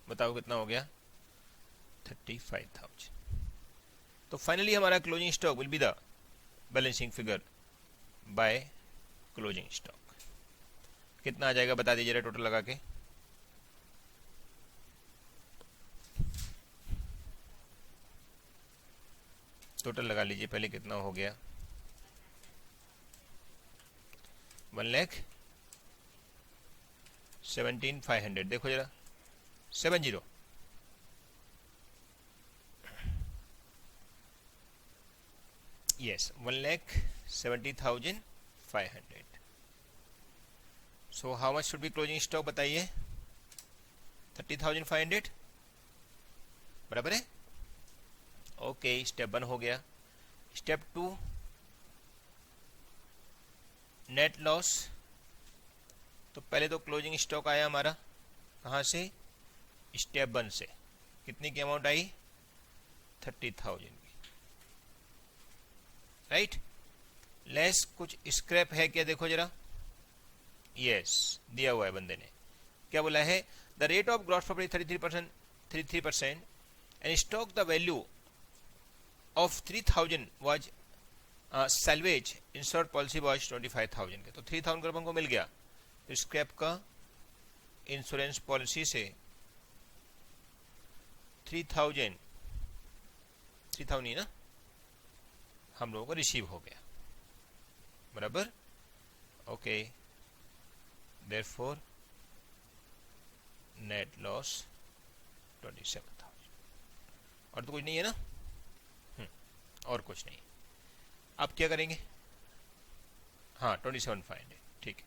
Speaker 1: बताओ कितना हो गया? 35,000। तो फाइनली हमारा closing stock will be the balancing figure by closing stock. कितना आ जाएगा बता दीजिए टोटल लगा के? टोटल लगा लीजिए पहले, कितना हो गया? 1,17,500। देखो जरा, 70, yes, 1,70,500। So how much should be closing stock बताइए? 30,500, बराबर है। ओके, स्टेप 1 हो गया। Step 2, net loss. तो पहले तो क्लोजिंग स्टॉक आया हमारा कहाँ से? स्टेप 1 से। कितनी की अमाउंट आई? 30,000 की, राइट। लेस कुछ स्क्रैप है क्या? देखो जरा, यस, दिया हुआ है बंदे ने, क्या बोला है? The rate of gross profit 33% and stock the value of 3,000 was salvage insured policy was 25,000 के, तो 3,000 का हमको मिल गया। तो स्क्रैप का इंश्योरेंस पॉलिसी से 3,000 3000 नहीं ना, हम लोगों को रिसीव हो गया, बराबर। ओके, देयरफॉर नेट लॉस 27,000, और तो कुछ नहीं है ना, और कुछ नहीं। अब क्या करेंगे, हाँ 27,500, ठीक है,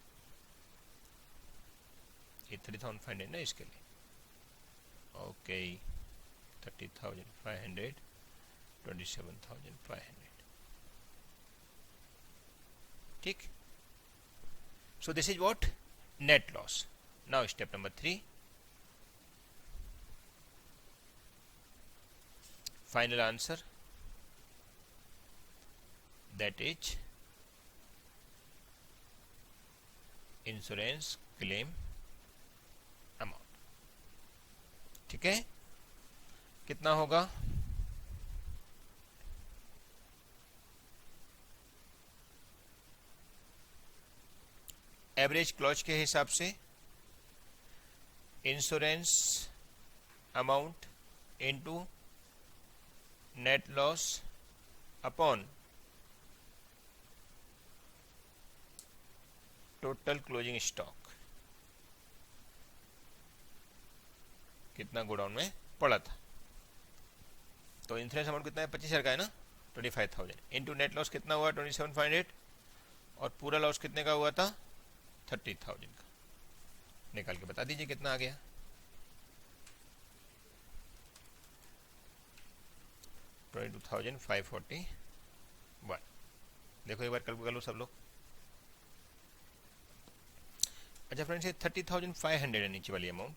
Speaker 1: ये 30,500 ना इसके लिए। ओके, 30,500, 27,500, ठीक। So this is what, net loss. Now step number 3, final answer, that is insurance claim amount, ठीक है। कितना होगा, एवरेज क्लॉज के हिसाब से insurance amount into net loss upon total closing stock, कितना गोडाउन में पड़ा था। तो इंश्योरेंस अमाउंट कितना है, 25,000 का है ना, 25,000 इंटू नेट लॉस कितना हुआ 27,500, और पूरा लॉस कितने का हुआ था 30,000 का। निकाल के बता दीजिए कितना आ गया। 22,541। देखो एक बार कल कर लो सब लोग। अच्छा फ्रेंड्स, ये 30,500 है नीचे वाली अमाउंट,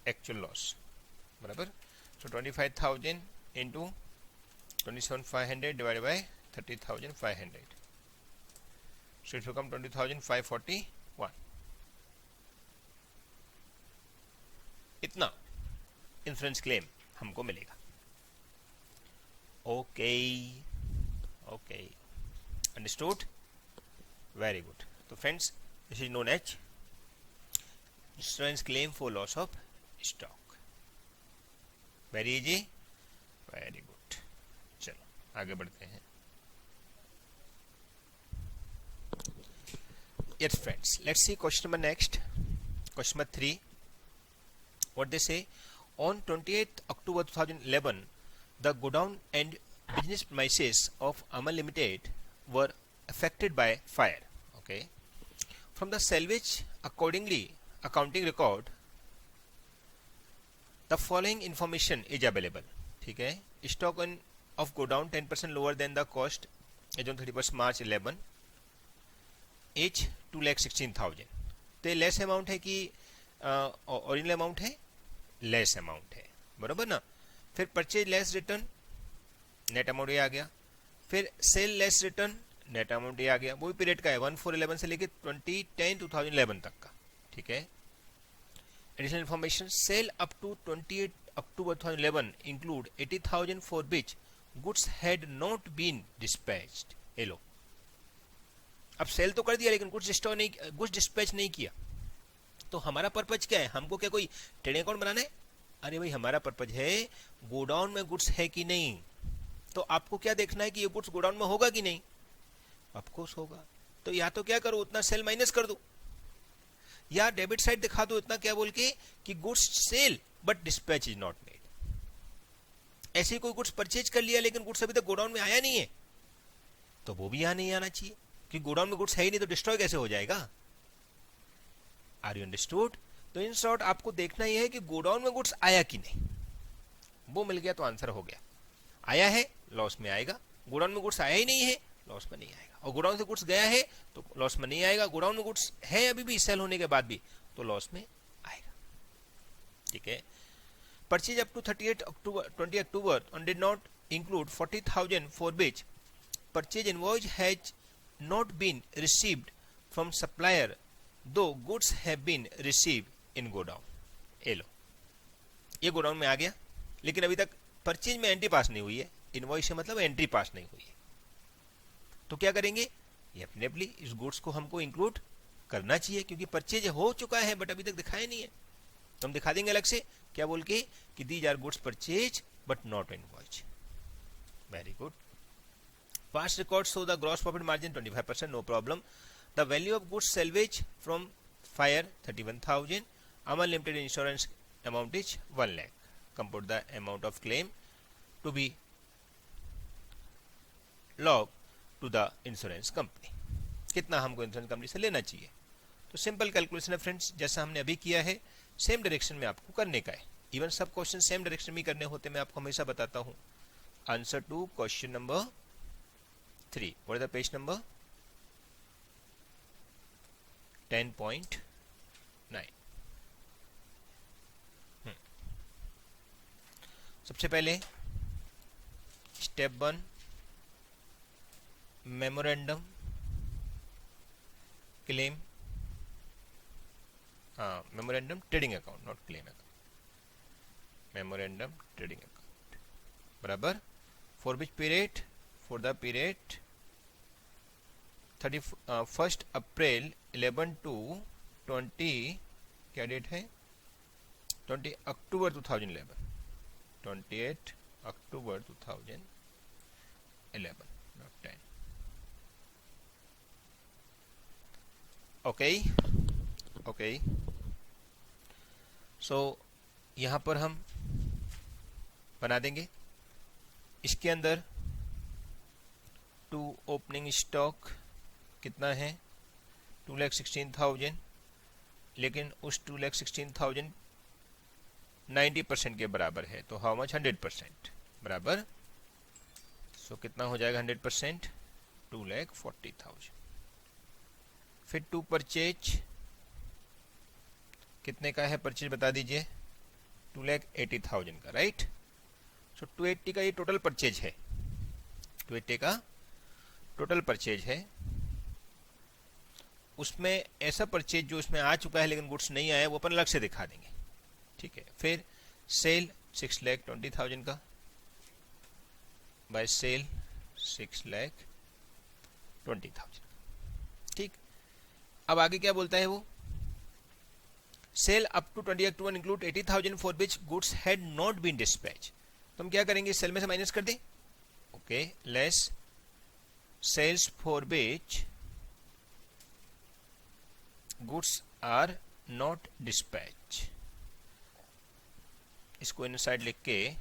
Speaker 1: एक्चुअल लॉस, बराबर। सो 25,000 into 27,500 divide by 30,500, so it will come 20,541। इतना इंश्योरेंस क्लेम हमको मिलेगा। Okay okay, understood, very good. तो friends, this is known as insurance claim for loss of stock. Very easy, very good. चलो आगे बढ़ते हैं। Yes friends, let's see question number next. Question number 3. What they say, on 28th October 2011, the godown and business premises of Amal Limited were affected by fire. Okay. From the salvage accordingly accounting record, the following information is available. ठीक है, stock of godown 10% lower than the cost as on 31st March 11 is 2,16,000। तो less amount है कि original amount है, less amount है, बराबर ना। फिर purchase less return, net amount ये आ गया। फिर sale less return, net amount ये आ गया। वो भी पीरियड का है, 1411 से लेके 2010-2011 तक का, ठीक है। Additional information, sale up to 28 October 2011 include 80,000 for which goods had not been dispatched. ये लो, अब सेल तो कर दिया लेकिन गुड्स डिस्पैच नहीं किया। तो हमारा पर्पज क्या है, हमको क्या कोई ट्रेडिंग अकाउंट बनाना है? अरे भाई, हमारा पर्पज है गोडाउन में गुड्स है कि नहीं। तो आपको क्या देखना है कि ये गुड्स गोडाउन में होगा कि नहीं, ऑफकोर्स होगा। तो या तो क्या करो, उतना सेल माइनस कर दो, या डेबिट साइड दिखा दो इतना, क्या बोल के कि goods sale but dispatch is not made. ऐसे कोई गुड्स परचेज कर लिया लेकिन गुड्स अभी तक गोडाउन में आया नहीं है, तो वो भी यहां नहीं आना चाहिए, कि गोडाउन में गुड्स है ही नहीं तो डिस्ट्रॉय कैसे हो जाएगा। Are you understood? तो इन शॉर्ट आपको देखना यह है कि गोडाउन में गुड्स आया कि नहीं। वो मिल गया तो आंसर हो गया। आया है लॉस में आएगा, गोडाउन में गुड्स आया ही नहीं है लॉस में नहीं आएगा, और गोडाउन से गुड्स गया है तो लॉस में नहीं आएगा, गोडाउन में गुड्स है अभी भी सेल होने के बाद भी तो लॉस में आएगा, ठीक है। Purchase up to 20 October and did not include 40,000 for which purchase invoice has not been received from supplier though goods have been received in godown। ये लो, ये गोडाउन में आ गया लेकिन अभी तक परचेज में एंट्री पास नहीं हुई है, इनवॉइस से मतलब एंट्री पास नहीं हुई है। तो क्या करेंगे, डेफिनेटली इस गुड्स को हमको इंक्लूड करना चाहिए क्योंकि परचेज हो चुका है बट अभी तक दिखाया नहीं है। तो हम दिखा देंगे अलग से, क्या बोल के कि these are goods purchase but not invoice. Very good. Past records show the gross profit margin 25%, no problem. The value of goods salvage from fire 31,000. Aman Limited insurance amount is 1 lakh. Compute the amount of claim to be logged to the insurance company. कितना हमको insurance company से लेना चाहिए. तो simple calculation है friends, जैसा हमने अभी किया है सेम डायरेक्शन में आपको करने का है. इवन सब क्वेश्चन सेम डायरेक्शन में करने होते मैं आपको हमेशा बताता हूँ. Answer to question number 3. What is the page number? 10.9. सबसे पहले step 1 memorandum claim, memorandum trading account, not claim account. Memorandum trading account बराबर for which period? For the period 31st April 11 to 20 क्या डेट है? 20 October 2011, 28 October 2011, not 10. Okay okay. So यहाँ पर हम बना देंगे. इसके अंदर टू ओपनिंग स्टॉक कितना है? 2,16,000. लेकिन उस 2,16,000 90% के बराबर है, तो हाउ मच? 100% बराबर. सो कितना हो जाएगा 100%? 2,40,000. फिर टू परचेज कितने का है? परचेज बता दीजिए. 2,80,000 का, राइट. सो 280 का ये टोटल परचेज है. 280 का टोटल परचेज है. उसमें ऐसा परचेज जो उसमें आ चुका है लेकिन गुड्स नहीं आया, वो अपन अलग से दिखा देंगे. ठीक है. फिर सेल 6,20,000 का बाय सेल 6,20,000. ठीक. अब आगे क्या बोलता है वो? Sale up to 20 October include 80,000 for which goods had not been dispatch. तो हम क्या करेंगे? सेल में से माइनस कर दें. Okay. Less sales for which goods are not dispatched. इसको इन साइड लिख के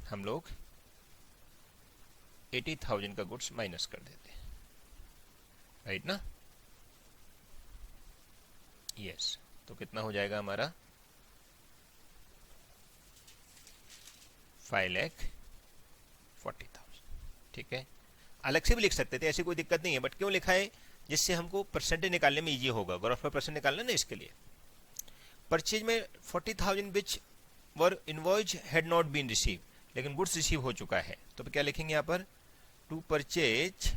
Speaker 1: हम लोग 80,000 का गुड्स माइनस कर देते हैं, राइट ना? यस. तो कितना हो जाएगा हमारा? 5,40,000. ठीक है. अलग से भी लिख सकते थे, ऐसी कोई दिक्कत नहीं है, बट क्यों लिखा है? जिससे हमको परसेंटेज निकालने में इजी होगा. ग्रॉस पर परसेंट निकालना ना, इसके लिए. परचेज में 40,000 which were invoice had not been receive, लेकिन गुड्स रिसीव हो चुका है. तो क्या लिखेंगे यहाँ पर? To purchase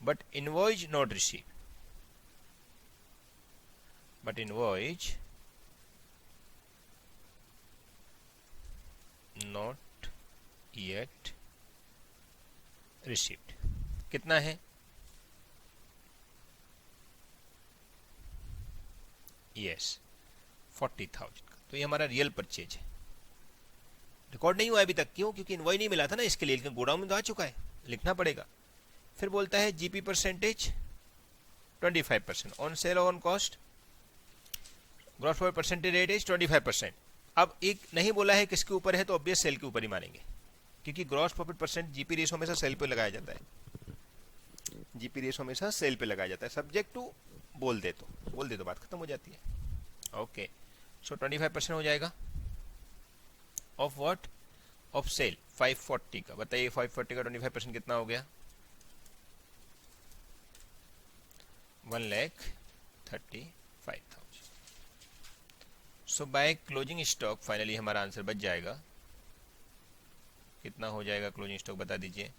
Speaker 1: but invoice not receive, but invoice not yet received. कितना है? यस 40,000 का. तो ये हमारा रियल परचेज है. रिकॉर्ड नहीं हुआ अभी तक. क्यों? क्योंकि इनवॉइस नहीं मिला था ना इसके लिए, लेकिन गोडाउन में तो आ चुका है, लिखना पड़ेगा. फिर बोलता है जीपी परसेंटेज 25% ऑन सेल और on cost. Gross profit percentage rate is 25%. अब एक नहीं बोला है किसके ऊपर है, तो ऑब्वियस सेल के ऊपर ही मानेंगे, क्योंकि gross profit percent GP ratio हमेशा सेल पे लगाया जाता है. जीपी रेशो हमेशा सेल पे लगाया जाता है. सब्जेक्ट टू बोल दे तो बात खत्म हो जाती है. ओके. सो 25% हो जाएगा. Of what? ऑफ सेल 540 का. बताइए 540 का 25% कितना हो गया? 1,35,000. सो बाय क्लोजिंग स्टॉक फाइनली हमारा आंसर बच जाएगा. कितना हो जाएगा क्लोजिंग स्टॉक? बता दीजिए.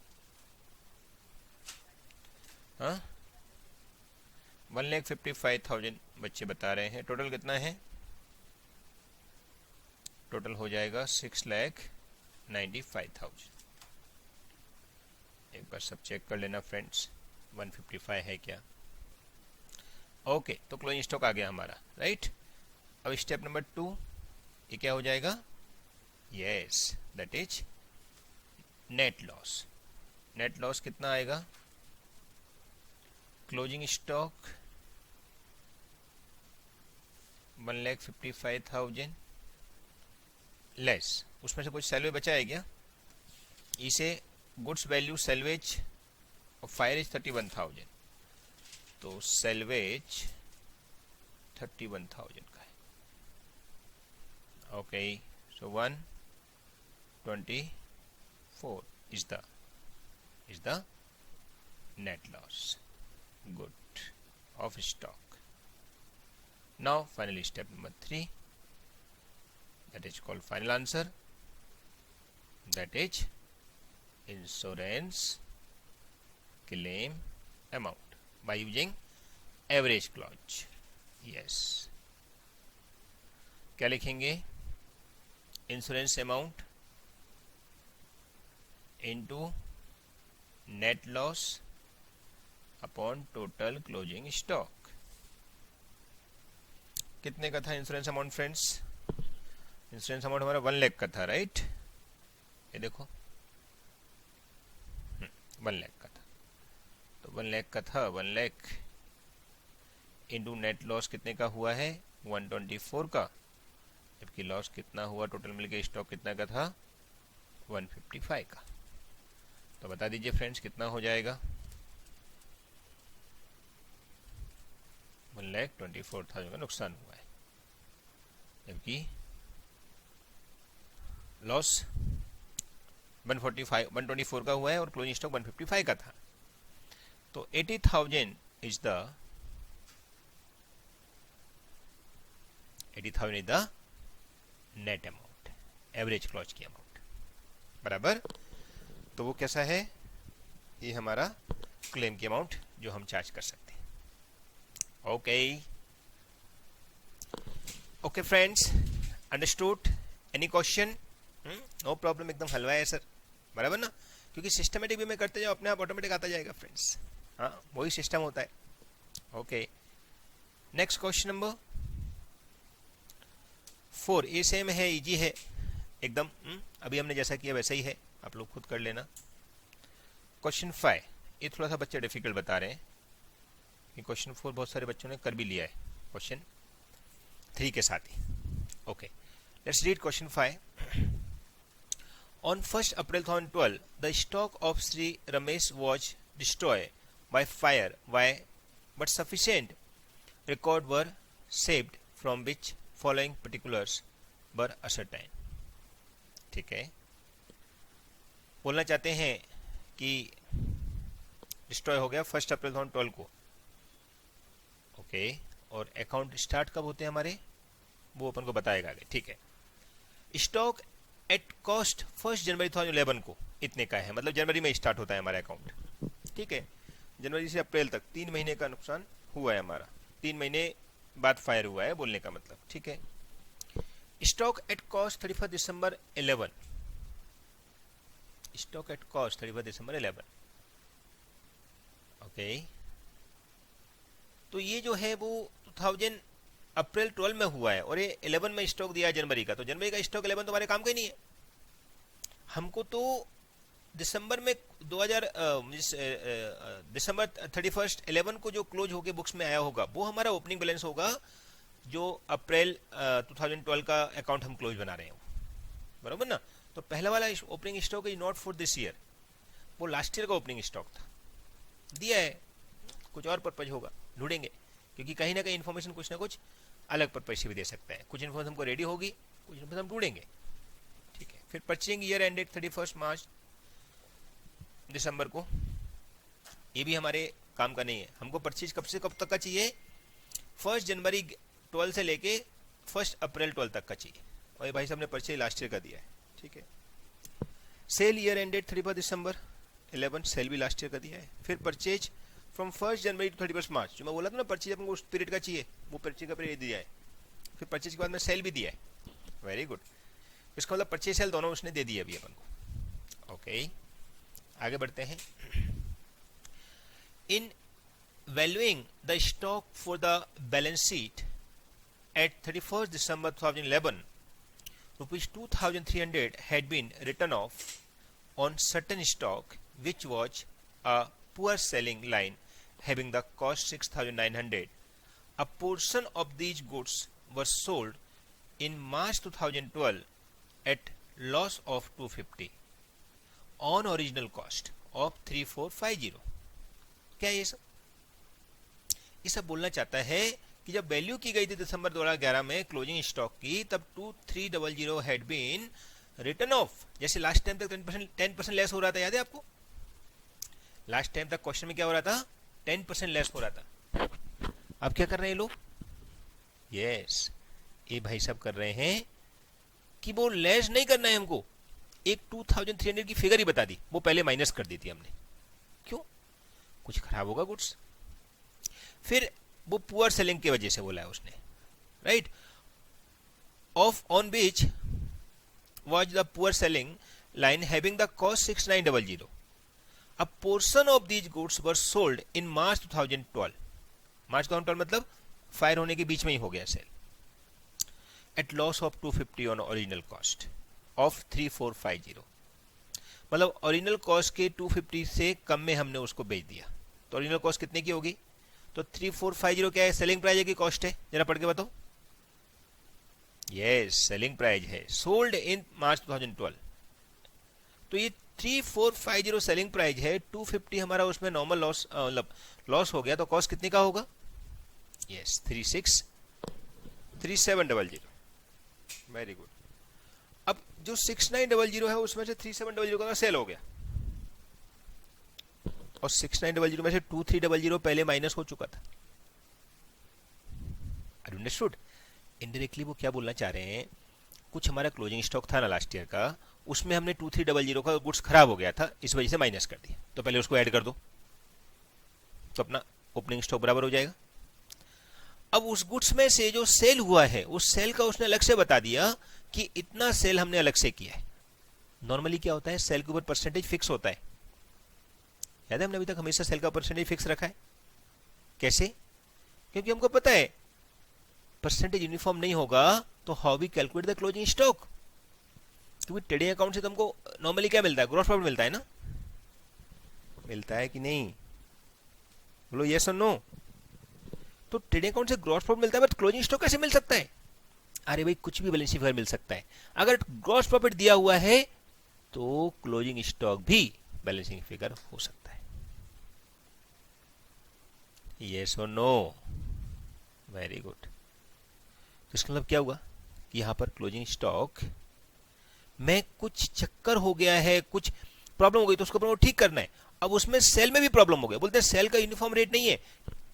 Speaker 1: हाँ 1,55,000 बच्चे बता रहे हैं. टोटल कितना है? टोटल हो जाएगा 6,95,000. एक बार सब चेक कर लेना फ्रेंड्स, 155 है क्या? ओके. तो क्लोजिंग स्टॉक आ गया हमारा, राइट. अब स्टेप नंबर 2 ये क्या हो जाएगा? Yes, that is net loss. Net loss कितना आएगा? क्लोजिंग स्टॉक 1,55,000 लेस, उसमें से कुछ सैलवेज बचा है क्या? इसे गुड्स वैल्यू सैलवेज और फायर इज 31,000, तो सैलवेज 31,000 का है। Okay, so 124 is the net loss, good, of stock. Now finally step number 3, that is called final answer, that is insurance claim amount by using average clause. Yes, क्या लिखेंगे? Insurance amount into net loss upon total closing stock. कितने का था insurance amount friends? Insurance amount हमारा 1 लाख का था, right? ये देखो 1 लाख का था, तो 1 लाख का था, 1 लाख इंटू नेट लॉस कितने का हुआ है? 124 का, जबकि लॉस कितना हुआ टोटल मिलके? स्टॉक कितना का था? 155 का। तो बता दीजिए फ्रेंड्स कितना हो जाएगा? 1,24,000 का नुकसान हुआ है, जबकि लॉस 124 का हुआ है और क्लोजिंग स्टॉक 155 का था। तो 80,000 is the net amount, average clause की अमाउंट, बराबर। तो वो कैसा है? ये हमारा क्लेम की अमाउंट जो हम चार्ज कर सकते हैं। Okay friends, understood? Any question? No problem, एकदम हलवा है सर, बराबर ना? क्योंकि सिस्टमेटिक वे में करते जाओ, अपने आप ऑटोमेटिक आता जाएगा फ्रेंड्स। हाँ, वही सिस्टम होता है। ओके, नेक्स्ट क्वेश्चन नंबर 4, ये सेम है, इजी है एकदम। अभी हमने जैसा किया वैसा ही है, आप लोग खुद कर लेना। क्वेश्चन 5, ये थोड़ा सा बच्चे डिफिकल्ट बता रहे हैं। क्वेश्चन 4 बहुत सारे बच्चों ने कर भी लिया है क्वेश्चन 3 के साथ ही। Okay, let's read question 5। On 1 April 2012 the stock of Shri Ramesh was destroy by fire but sufficient record were saved from which following particulars were ascertain. ठीक है, बोलना चाहते हैं कि डिस्ट्रॉय हो गया 1 अप्रैल 2012 को। ओके, और अकाउंट स्टार्ट कब होते हैं हमारे, वो अपन को बताएगा आगे। ठीक है, स्टॉक एट कॉस्ट 1 जनवरी 2011 को इतने का है, मतलब जनवरी में स्टार्ट होता है हमारा अकाउंट। ठीक है, जनवरी से अप्रैल तक 3 महीने का नुकसान हुआ है हमारा, 3 महीने बाद फायर हुआ है बोलने का मतलब। ठीक है, stock at cost 31 December 11, stock at cost 31 December 11। Okay, तो ये जो है वो 2000 अप्रैल 12 में हुआ है और ये 11 में स्टॉक दिया है जनवरी का, तो जनवरी का स्टॉक 11 तो हमारे काम का ही नहीं है। हमको तो दिसंबर में दिसंबर 31 11 को जो क्लोज होके बुक्स में आया होगा वो हमारा ओपनिंग बैलेंस होगा, जो अप्रैल 2012 का अकाउंट हम क्लोज बना रहे हैं, बराबर ना? तो पहला वाला opening stock is not for this year, वो लास्ट ईयर का ओपनिंग स्टॉक था, दिया है, कुछ और पर्पज होगा, ढूंढेंगे, क्योंकि कहीं ना कहीं इन्फॉर्मेशन कुछ ना कुछ अलग पर्पज से भी दे सकता है। कुछ इन्फॉर्मेशन हमको रेडी होगी, कुछ इन्फॉर्मेशन हम ढूंढेंगे। ठीक है, फिर परचेजिंग ईयर एंडेड 31 मार्च दिसंबर को, ये भी हमारे काम का नहीं है। हमको परचेज कब से कब तक का चाहिए? 1 जनवरी 12 से लेके 1 अप्रैल 12 तक का चाहिए, और ये भाई साहब ने परचेज लास्ट ईयर का दिया है। ठीक है, सेल ईयर एंडेड 31 दिसंबर 11, सेल भी लास्ट ईयर का दिया है। फिर परचेज फ्रॉम 1 जनवरी टू 31 मार्च, जो मैं बोला था ना परचेज अपन को उस पीरियड का चाहिए, वो परचेज का पीरियड दिया है। फिर परचेज के बाद में सेल भी दिया है, वेरी गुड। इसका मतलब परचेज सेल दोनों उसने दे दिए अभी अपन को। ओके, आगे बढ़ते हैं। In valuing the stock for the balance sheet at 31 December 2011 rupees 2300 had been written off on certain stock which was a poor selling line having the cost 6900. A portion of these goods were sold in March 2012 at loss of 250 on original cost of 3450. क्या ये सब बोलना चाहता है कि जब value की गई थी दिसंबर 2011 में क्लोजिंग स्टॉक की, तब 2300 हैड बीन रिटर्न ऑफ। जैसे लास्ट टाइम तक 10% लेस हो रहा था, याद है आपको? लास्ट टाइम तक क्वेश्चन में क्या हो रहा था? 10% लेस हो रहा था। अब क्या कर रहे हैं लोग? यस, ये भाई सब कर रहे हैं कि वो लेस नहीं करना है हमको, एक 2300 की फिगर ही बता दी, वो पहले माइनस कर दी थी हमने। क्यों? कुछ खराब होगा गुड्स। फिर वो पुअर सेलिंग की वजह से बोला है उसने, right? Of on beach was the poor selling line having the cost 6900. A portion of these goods were sold in March 2012. March 2012 मतलब फायर होने के बीच में ही हो गया cell, at loss of 250 on original cost of 3450. मतलब original cost के 250 से कम में हमने उसको बेच दिया। तो ओरिजिनल कॉस्ट कितने की होगी? तो 3450 क्या है? सेलिंग प्राइस है कि कॉस्ट है? जरा पढ़ के बताओ। यस, सेलिंग प्राइस है, सोल्ड इन मार्च 2012। तो ये 3450 सेलिंग प्राइस है, 250 हमारा उसमें नॉर्मल लॉस मतलब लॉस हो गया, तो कॉस्ट कितने का होगा? यस, 3700। Very good. अब जो 6900 है उसमें से 3700 का सेल हो गया, और 6900 में से 2300 पहले माइनस हो चुका था। अंडरस्टूड? इनडायरेक्टली वो क्या बोलना चाह रहे हैं, कुछ हमारा क्लोजिंग स्टॉक था ना लास्ट ईयर का, उसमें हमने 2300 का गुड्स खराब हो गया था, इस वजह से माइनस कर दिया, तो पहले उसको ऐड कर दो, तो अपना ओपनिंग स्टॉक बराबर हो जाएगा। अब उस गुड्स में से जो सेल हुआ है, उस सेल का उसने अलग से बता दिया कि इतना सेल हमने अलग से किया है। नॉर्मली क्या होता है, सेल के ऊपर परसेंटेज फिक्स होता है, याद है? हमने अभी तक हमेशा सेल का परसेंटेज फिक्स रखा है। कैसे? क्योंकि हमको पता है परसेंटेज यूनिफॉर्म नहीं होगा तो how we calculate the closing stock. क्योंकि ट्रेडिंग अकाउंट से तुमको नॉर्मली क्या मिलता है? ग्रॉस प्रॉफिट मिलता है ना? मिलता है कि नहीं? बोलो यस और नो। तो ट्रेडिंग अकाउंट से ग्रॉस प्रॉफिट मिलता है, बट क्लोजिंग स्टॉक कैसे मिल सकता है? अरे भाई, कुछ भी बैलेंस शीट फिगर मिल सकता है। अगर ग्रॉस प्रॉफिट दिया हुआ है तो क्लोजिंग स्टॉक भी बैलेंसिंग फिगर हो सकता है। यस और नो? Very good. तो इसका मतलब क्या हुआ कि यहां पर क्लोजिंग स्टॉक में कुछ चक्कर हो गया है, कुछ प्रॉब्लम हो गई, तो उसको ठीक करना है। अब उसमें सेल में भी प्रॉब्लम हो गया, बोलते हैं सेल का यूनिफॉर्म रेट नहीं है,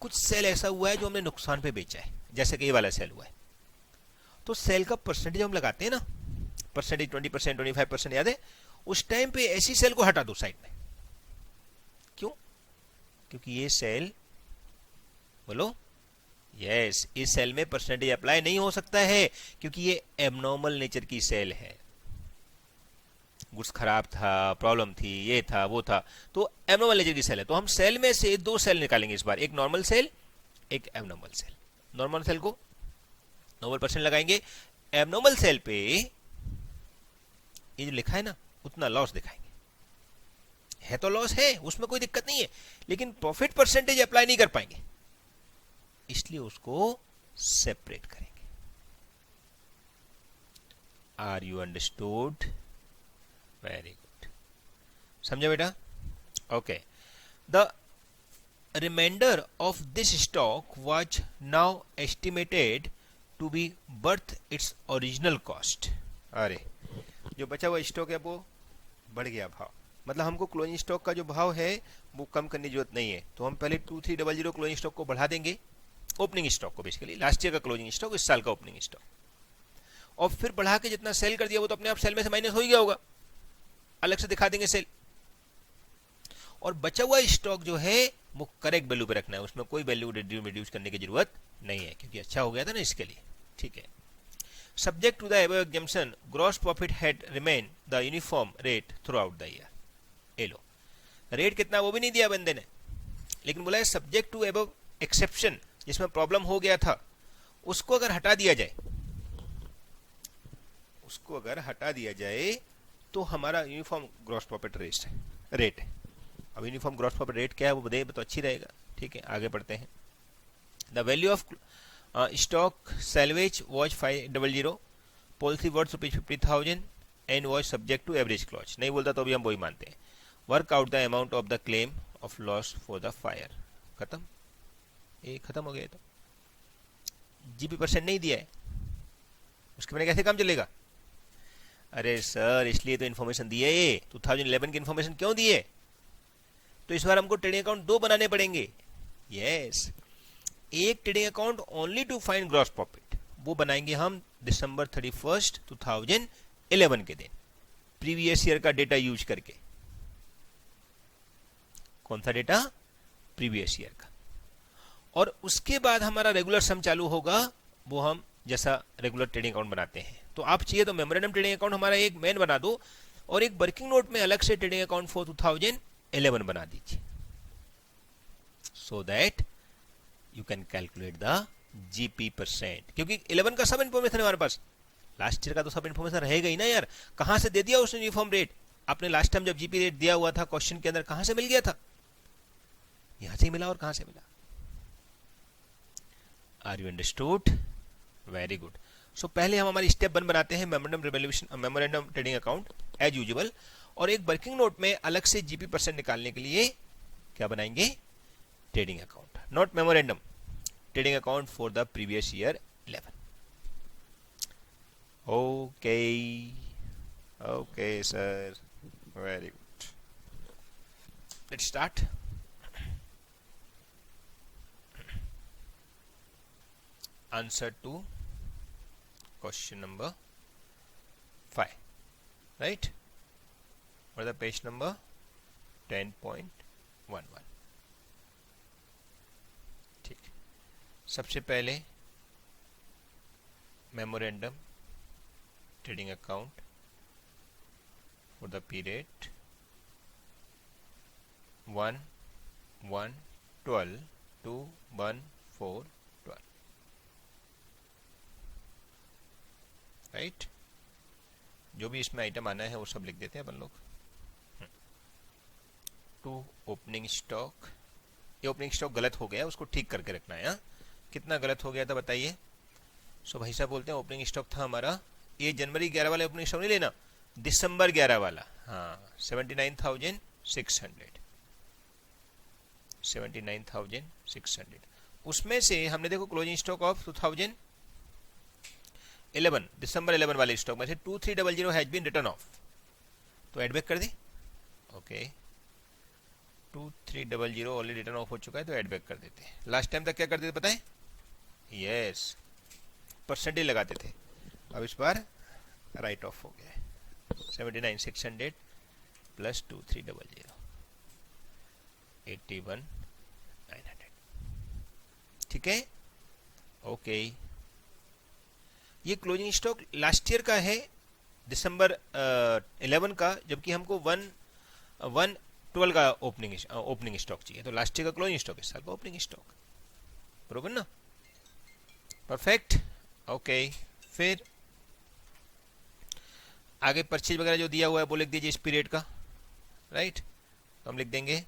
Speaker 1: कुछ सेल ऐसा हुआ है जो हमने नुकसान पे बेचा है, जैसे कि ये वाला सेल हुआ है। तो सेल का परसेंटेज हम लगाते हैं ना, परसेंटेज 20%, 25%, याद है? उस टाइम पे ऐसी सेल को हटा दो साइड में। क्यों? क्योंकि ये सेल, बोलो यस, इस सेल में परसेंटेज अप्लाई नहीं हो सकता है, क्योंकि ये एबनॉर्मल नेचर की सेल है। गुड्स खराब था, प्रॉब्लम थी, ये था, वो था, तो एबनॉर्मल नेचर की सेल है। तो हम सेल में से दो सेल निकालेंगे इस बार, एक नॉर्मल सेल, एक एबनॉर्मल सेल। नॉर्मल सेल को नॉर्मल परसेंट लगाएंगे, एबनॉर्मल सेल पे ये जो लिखा है ना उतना लॉस दिखाएंगे। है तो लॉस है, उसमें कोई दिक्कत नहीं है, लेकिन प्रॉफिट परसेंटेज अप्लाई नहीं कर पाएंगे, इसलिए उसको सेपरेट करेंगे। Are you understood? Very good. समझा बेटा? Okay. The reminder of this stock was now estimated to be worth its original cost. अरे, जो बचा हुआ स्टॉक है वो बढ़ गया भाव, मतलब हमको क्लोजिंग स्टॉक का जो भाव है वो कम करने की जरूरत नहीं है, तो हम पहले 2300 क्लोजिंग स्टॉक को बढ़ा देंगे, ओपनिंग स्टॉक को, बेसिकली लास्ट ईयर का क्लोजिंग स्टॉक, इस साल का ओपनिंग स्टॉक, और फिर बढ़ा के जितना सेल कर दिया वो तो अपने आप सेल में से माइनस हो ही गया होगा, अलग से दिखा देंगे सेल। और बचा हुआ स्टॉक जो है वो करेक्ट वैल्यू पे रखना है, उसमें कोई वैल्यू रिड्यूस करने की जरूरत नहीं है, क्योंकि अच्छा हो गया था ना इसके लिए। ठीक है। Subject to the above exemption, gross profit had remain the uniform rate throughout the year. ए लो, रेट कितना वो भी नहीं दिया बंदे ने, लेकिन बोला है सब्जेक्ट टू अबव एक्सेप्शन, जिसमें प्रॉब्लम हो गया था उसको अगर हटा दिया जाए, उसको अगर हटा दिया जाए तो हमारा यूनिफॉर्म ग्रॉस प्रॉफिट रेट है। अब यूनिफॉर्म ग्रॉस प्रॉफिट रेट क्या है वो बताइए तो अच्छी रहेगा। ठीक है, आगे बढ़ते हैं। The value of stock salvage was 500, policy worth ₹50,000 and was subject to average clause. नहीं बोलता तो भी हम वही मानते हैं। Work out the amount of the claim of loss for the fire. खत्म, ये खत्म हो गया। तो जीपी परसेंट नहीं दिया है, उसके बिना कैसे काम चलेगा? अरे सर इसलिए तो इन्फॉर्मेशन दी है ये, 2011 की इन्फॉर्मेशन क्यों दी है? तो इस बार हमको ट्रेडिंग अकाउंट 2 बनाने पड़ेंगे। यस, एक trading account only to find gross profit, वो बनाएंगे हम December 31, 2011 के दिन, प्रीवियस ईयर का डेटा यूज करके। कौन सा डेटा? प्रीवियस ईयर का। और उसके बाद हमारा रेगुलर सम चालू होगा, वो हम जैसा रेगुलर ट्रेडिंग अकाउंट बनाते हैं। तो आप चाहिए तो मेमोरेंडम ट्रेडिंग अकाउंट हमारा एक मेन बना दो और एक वर्किंग नोट में अलग से ट्रेडिंग अकाउंट फॉर 2011 बना दीजिए, so that you can calculate the GP percent. क्योंकि 11 का सब इन्फॉर्मेशन है हमारे पास, लास्ट ईयर का तो सब इन्फॉर्मेशन रहेगा ही ना यार। कहां से दे दिया उसने यूनिफॉर्म रेट? आपने लास्ट टाइम जब जीपी रेट दिया हुआ था क्वेश्चन के अंदर, कहां से मिल गया था? यहां से मिला। और कहां से मिला? Are you understood? Very good. So पहले हम हमारी स्टेप 1 बनाते हैं, memorandum trading account as usual, और एक वर्किंग नोट में अलग से जीपी परसेंट निकालने के लिए क्या बनाएंगे? Trading account, not memorandum, trading account for the previous year 11। Okay sir, very good. Let's start. Answer to question number 5, right? Or the page number 10.11। ठीक, सबसे पहले memorandum trading account for the period 1/1/12 to 1/4/12, right. जो भी इसमें item आना है वो सब लिख देते हैं अपन लोग। टू ओपनिंग स्टॉक, ये ओपनिंग स्टॉक गलत हो गया, उसको ठीक करके रखना है। कितना गलत हो गया था बताइए? सो भाई साहब बोलते हैं ओपनिंग स्टॉक था हमारा, ये जनवरी 11 वाला ओपनिंग स्टॉक नहीं लेना, दिसंबर 11 वाला। हाँ, 79,600, 79,600। उसमें से हमने देखो क्लोजिंग स्टॉक ऑफ 2011, दिसंबर 11 वाले स्टॉक में से 2300 हैज बीन रिटर्न ऑफ, तो एड बैक कर दी। ओके, 2300 ऑलरेडी रिटर्न ऑफ हो चुका है तो एड बैक कर देते हैं। लास्ट टाइम तक क्या करते थे पता है? यस, परसेंटेज लगाते थे, अब इस बार राइट ऑफ हो गया है। 79,600 प्लस 2300, 81,900। ठीक है, ओके। ये क्लोजिंग स्टॉक लास्ट ईयर का है, दिसंबर 11 का, जबकि हमको 1/1/12 का ओपनिंग स्टॉक चाहिए, तो लास्ट ईयर का क्लोजिंग स्टॉक, इस साल का ओपनिंग स्टॉक, बरोबर ना? Perfect, okay. फिर आगे परचेज वगैरह जो दिया हुआ है वो लिख दीजिए इस पीरियड का, राइट। तो हम लिख देंगे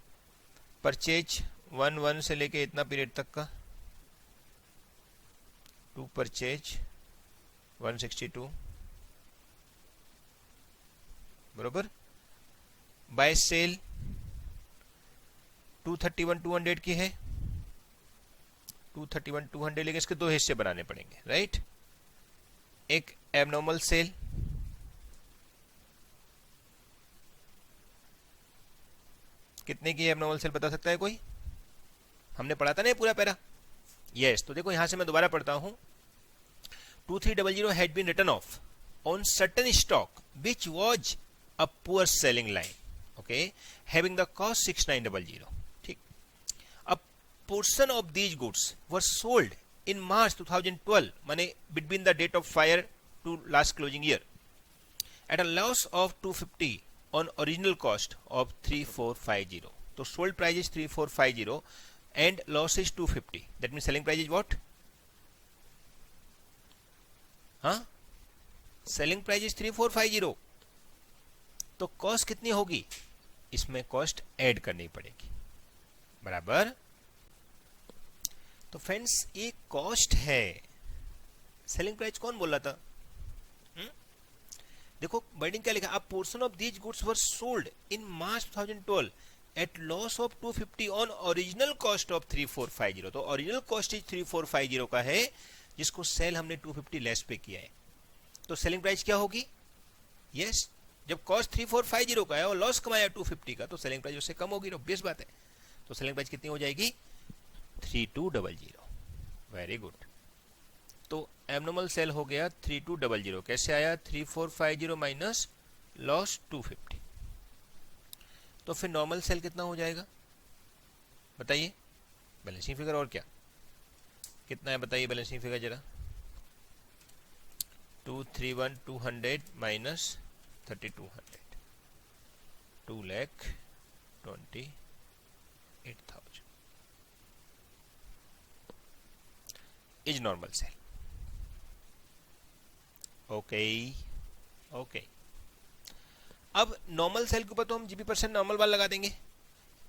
Speaker 1: परचेज 1/1 से लेके इतना पीरियड तक का, टू परचेज 162, बरोबर। बाय सेल 231,200 की है, 231,200, लेकिन इसके दो हिस्से बनाने पड़ेंगे, राइट। एक एबनॉर्मल सेल, कितने की एबनॉर्मल सेल बता सकता है कोई? हमने पढ़ा था ना पूरा पैरा। यस, तो देखो यहां से मैं दोबारा पढ़ता हूं। 2300 had been written off on certain stock which was a poor selling line, okay, having the cost 6900। ठीक, a portion of these goods were sold in March 2012, माने between the date of fire to last closing year, at a loss of 250 on original cost of 3450। तो sold price is 3450 and loss is 250, that means selling price is what? हाँ, selling price is 3450, तो cost कितनी होगी, इसमें cost add करनी पड़ेगी, बराबर। तो फ्रेंड्स ये कॉस्ट है, सेलिंग प्राइस कौन बोल रहा था? देखो वर्डिंग क्या लिखा, a portion of these goods were sold in March 2012 at loss of 250 on original cost of 3450। तो ओरिजिनल कॉस्ट इज 3450 का है, जिसको सेल हमने 250 लेस पे किया है। तो सेलिंग प्राइस क्या होगी? यस, जब कॉस्ट 3450 का है और लॉस कमाया 250 का, तो सेलिंग प्राइस उससे कम होगी, ऑब्वियस बात है। तो सेलिंग प्राइस कितनी हो जाएगी? 3200। Very good. तो एबनॉर्मल सेल हो गया 3200। कैसे आया? 3450 माइनस लॉस 250। तो फिर नॉर्मल सेल कितना हो जाएगा बताइए? बैलेंसिंग फिगर और क्या कितना है बताइए? बैलेंसिंग फिगर जरा। 231,200 minus 3200, 2,28,000 is normal sale. Okay okay. अब नॉर्मल सेल के ऊपर तो हम जीपी परसेंट नॉर्मल वाला लगा देंगे।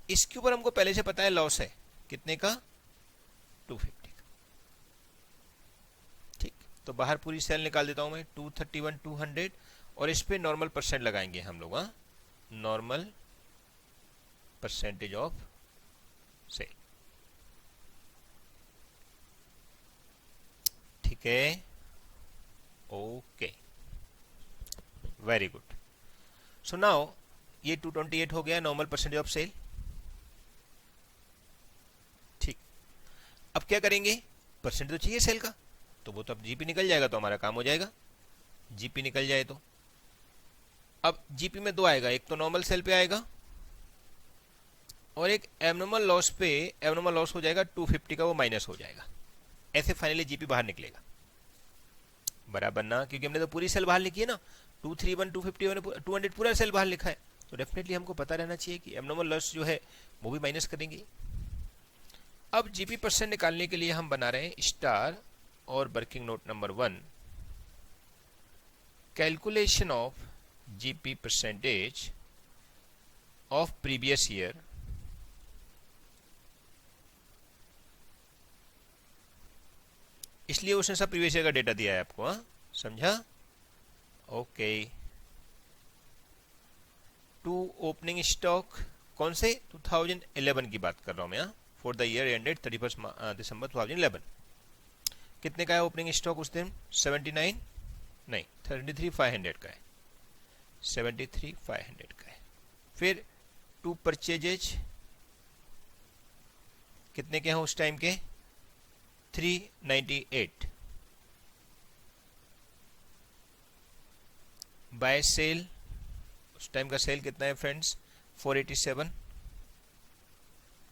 Speaker 1: इसके ऊपर हमको पहले से पता है लॉस है कितने का? 250 का। ठीक, तो बाहर पूरी सेल निकाल देता हूं मैं, 231,200, और इस पे नॉर्मल परसेंट लगाएंगे हम लोग। हाँ, नॉर्मल परसेंटेज ऑफ सेल। ठीक है, okay, very good. So now ये 228 हो गया नॉर्मल परसेंटेज ऑफ सेल। ठीक, अब क्या करेंगे? परसेंट तो चाहिए सेल का, तो वो तो अब जीपी निकल जाएगा तो हमारा काम हो जाएगा। जीपी निकल जाए तो अब जीपी में दो आएगा, एक तो नॉर्मल सेल पे आएगा और एक एबनॉर्मल लॉस पे। एबनॉर्मल लॉस हो जाएगा 250 का, वो माइनस हो जाएगा। ऐसे फाइनली जीपी बाहर निकलेगा, बराबर ना? क्योंकि हमने तो पूरी सेल बाहर लिखी है ना, 231 250 200 पूरा सेल बाहर लिखा है, तो डेफिनेटली हमको पता रहना चाहिए कि एबनॉर्मल लॉस जो है वो भी माइनस करेंगे। अब जीपी परसेंट निकालने के लिए हम बना रहे हैं स्टार और working note number 1, calculation of GP percentage of previous year इसलिए उसने सब प्रीवियस ईयर का डेटा दिया है आपको। हाँ, समझा? ओके। टू ओपनिंग स्टॉक कौन से? 2011 की बात कर रहा हूं मैं। For the year ended 31 December 2011। कितने का है ओपनिंग स्टॉक उस दिन? 79 नहीं, 73,500 का है। 73,500 का है। फिर टू परचेजेज कितने के हैं उस टाइम के? 398। बाय सेल उस टाइम का सेल कितना है फ्रेंड्स? 487।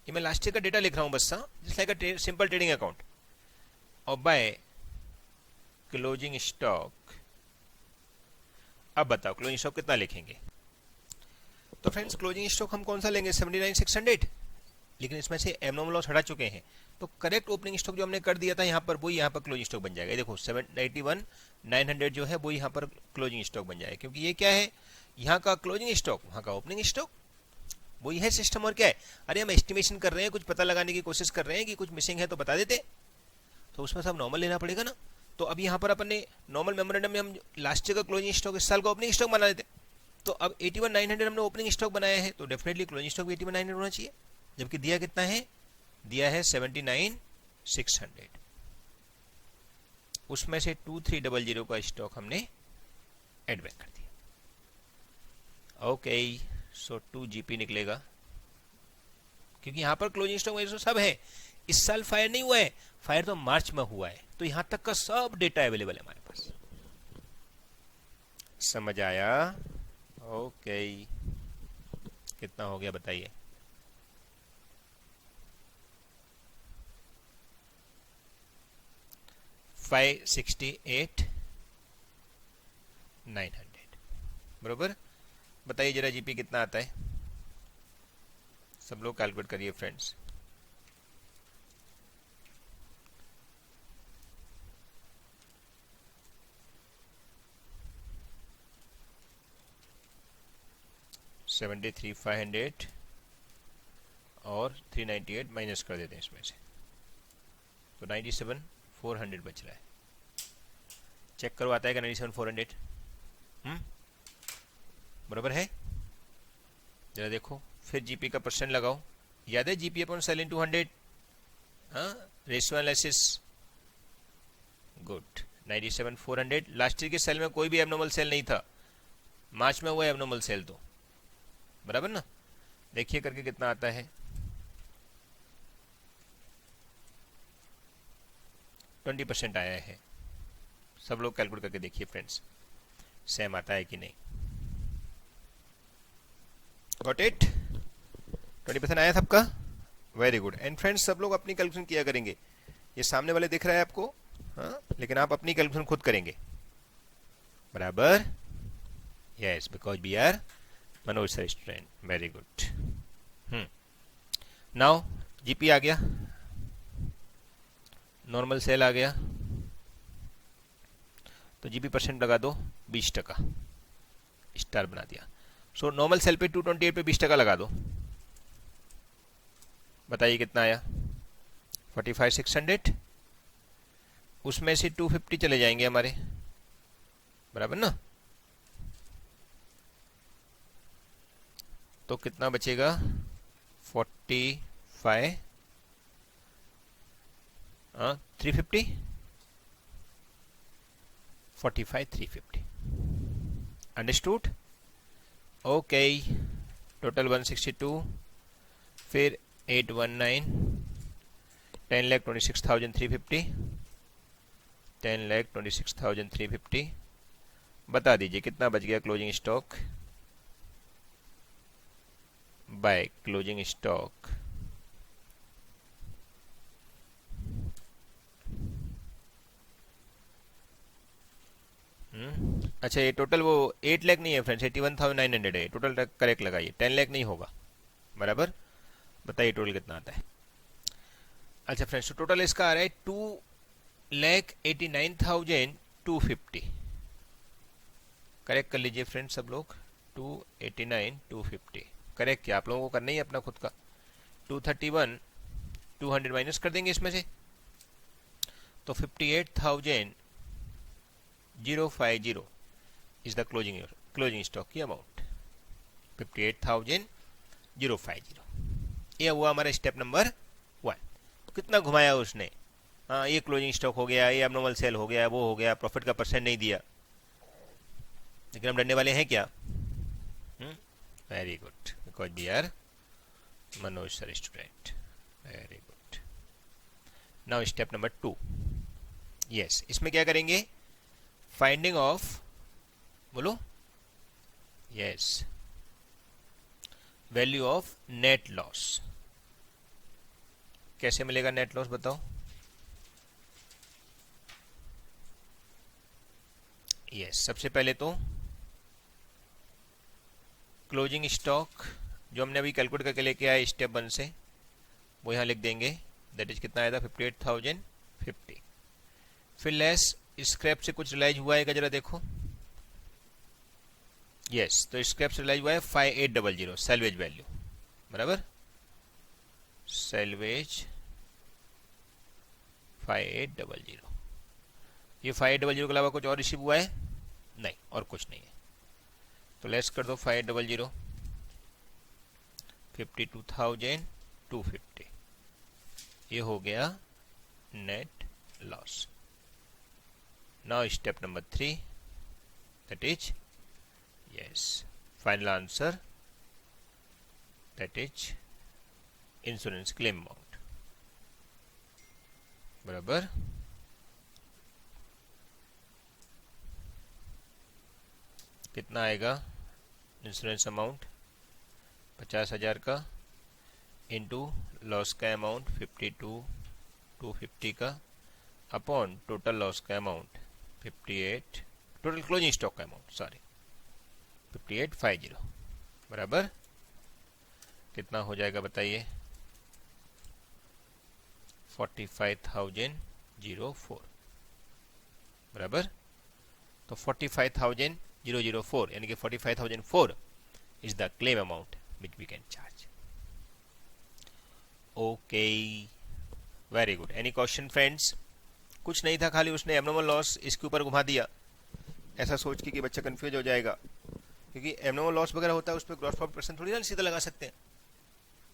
Speaker 1: ये मैं लास्ट ईयर का डेटा लिख रहा हूं बस, just like a simple trading account. और बाय क्लोजिंग स्टॉक, अब बताओ क्लोजिंग स्टॉक कितना लिखेंगे? तो फ्रेंड्स क्लोजिंग स्टॉक हम कौन सा लेंगे? 79,600, लेकिन इसमें से एबनॉर्मल लॉस हटा चुके हैं, तो करेक्ट ओपनिंग स्टॉक जो हमने कर दिया था यहाँ पर, वो यहाँ पर क्लोजिंग स्टॉक बन जाएगा। ये देखो 781,900 जो है वो यहाँ पर क्लोजिंग स्टॉक बन जाएगा, क्योंकि ये क्या है? यहाँ का क्लोजिंग स्टॉक, वहाँ का ओपनिंग स्टॉक, वही है सिस्टम। और क्या है? अरे हम एस्टिमेशन कर रहे हैं, कुछ पता लगाने की कोशिश कर रहे हैं कि कुछ मिसिंग है तो बता देते, तो उसमें सब नॉर्मल लेना पड़ेगा ना। तो अब यहाँ पर अपन ने नॉर्मल मेमोरेंडम में हम लास्ट ईयर का क्लोजिंग स्टॉक इस साल का ओपनिंग स्टॉक बना देते। तो अब 81,900 हमने ओपनिंग स्टॉक बनाया है, तो डेफिनेटली क्लोजिंग स्टॉक भी 81,900 होना चाहिए, जबकि दिया कितना है? दिया है 79,600। उसमें से 2300 का स्टॉक हमने एड बैक कर दिया। ओके, सो 2 जीपी निकलेगा, क्योंकि यहां पर क्लोजिंग स्टॉक में सब है। इस साल फायर नहीं हुआ है, फायर तो मार्च में हुआ है, तो यहां तक का सब डेटा अवेलेबल है हमारे पास। समझ आया? ओके, कितना हो गया बताइए? 568,900 बरोबर। बताइए जरा जीपी कितना आता है? सब लोग कैलकुलेट करिए फ्रेंड्स। 73,500 और 398 माइनस कर देते हैं इसमें से, तो 97,400 बच रहा है। चेक करो आता है क्या 97,400? बराबर है? जरा देखो, फिर जीपी का परसेंट लगाओ। याद है जीपी अपॉन सेल इन 200? हाँ, ratio analysis. Good. 97,400। Last year के सेल में कोई भी एबनॉर्मल सेल नहीं था, मार्च में हुआ एबनॉर्मल सेल, तो बराबर ना। देखिए करके कितना आता है। 20% आया है। सब लोग कैलकुलेट करके देखिए फ्रेंड्स, सेम आता है कि नहीं। Got it? 20% आया सबका? Very good. एंड फ्रेंड्स, सब लोग अपनी कैलकुलेशन किया करेंगे। ये सामने वाले दिख रहा है आपको, हाँ, लेकिन आप अपनी कैलकुलेशन खुद करेंगे, बराबर? Yes, because we are Manoj sir student. Very good. Now GP आ गया, नॉर्मल सेल आ गया, तो जीपी परसेंट लगा दो 20%, स्टार बना दिया। सो नॉर्मल सेल पे 228 पे 20% लगा दो। बताइए कितना आया? 45,600। उसमें से 250 चले जाएंगे हमारे, बराबर ना। तो कितना बचेगा? 45 350, 45,350। अंडरस्टूड? ओके। टोटल 162, फिर 819, 10,26,350, 10,26,350। बता दीजिए कितना बच गया closing stock by closing stock. अच्छा, ये टोटल वो 8 लाख नहीं है फ्रेंड्स, 81,900 है टोटल। करेक्ट लगाइए, 10 लाख नहीं होगा, बराबर? बताइए टोटल कितना आता है। अच्छा फ्रेंड्स, तो टोटल इसका आ रहा है 2,89,250। करेक्ट कर लीजिए फ्रेंड्स सब लोग, 289,250 करेक्ट किया। आप लोगों को करना ही है अपना खुद का। 231 200 माइनस कर देंगे इसमें से, तो 58,050 इज द क्लोजिंग स्टॉक की अमाउंट। 58,050 ये हुआ हमारा स्टेप नंबर 1। कितना घुमाया उसने, हाँ, ये क्लोजिंग स्टॉक हो गया, ये एबनॉर्मल सेल हो गया, वो हो गया, प्रॉफिट का परसेंट नहीं दिया, लेकिन हम डरने वाले हैं क्या? Very good, because we are Manoj sir student. Very good. Now step number 2। Yes, इसमें क्या करेंगे? फाइंडिंग ऑफ, बोलो, yes, value of net loss. कैसे मिलेगा नेट लॉस बताओ? यस, सबसे पहले तो क्लोजिंग स्टॉक जो हमने अभी कैलकुलेट करके लेके आए स्टेप 1 से, वो यहाँ लिख देंगे। दैट इज कितना आया था? 58,050। फिर लेस स्क्रैप से कुछ रिलाइज हुआ है, जरा देखो। यस, तो स्क्रैप से रिलाइज हुआ है 5800 सैल्वेज वैल्यू, बराबर? सैल्वेज 5800। ये 5800 के अलावा कुछ और रिसीव हुआ है? नहीं, और कुछ नहीं है। तो लेस कर दो 5800, 52,250। ये हो गया net loss. Now step number 3, that is, yes, final answer, that is insurance claim amount, बराबर? कितना आएगा इंश्योरेंस अमाउंट? 50,000 का इंटू लॉस का अमाउंट 52,250 का अपॉन टोटल लॉस का अमाउंट 58, टोटल क्लोजिंग स्टॉक का अमाउंट, सॉरी, 5850, बराबर? कितना हो जाएगा बताइए? 45,004, बराबर? तो 45,004 यानी कि 45,004 is the claim amount which we can charge. Okay, very good. Any question friends? कुछ नहीं था, खाली उसने एबनॉर्मल लॉस इसके ऊपर घुमा दिया, ऐसा सोच के कि बच्चा कंफ्यूज हो जाएगा, क्योंकि एबनॉर्मल लॉस वगैरह होता है उस पर ग्रॉस प्रॉफिट परसेंट थोड़ी ना सीधा लगा सकते हैं.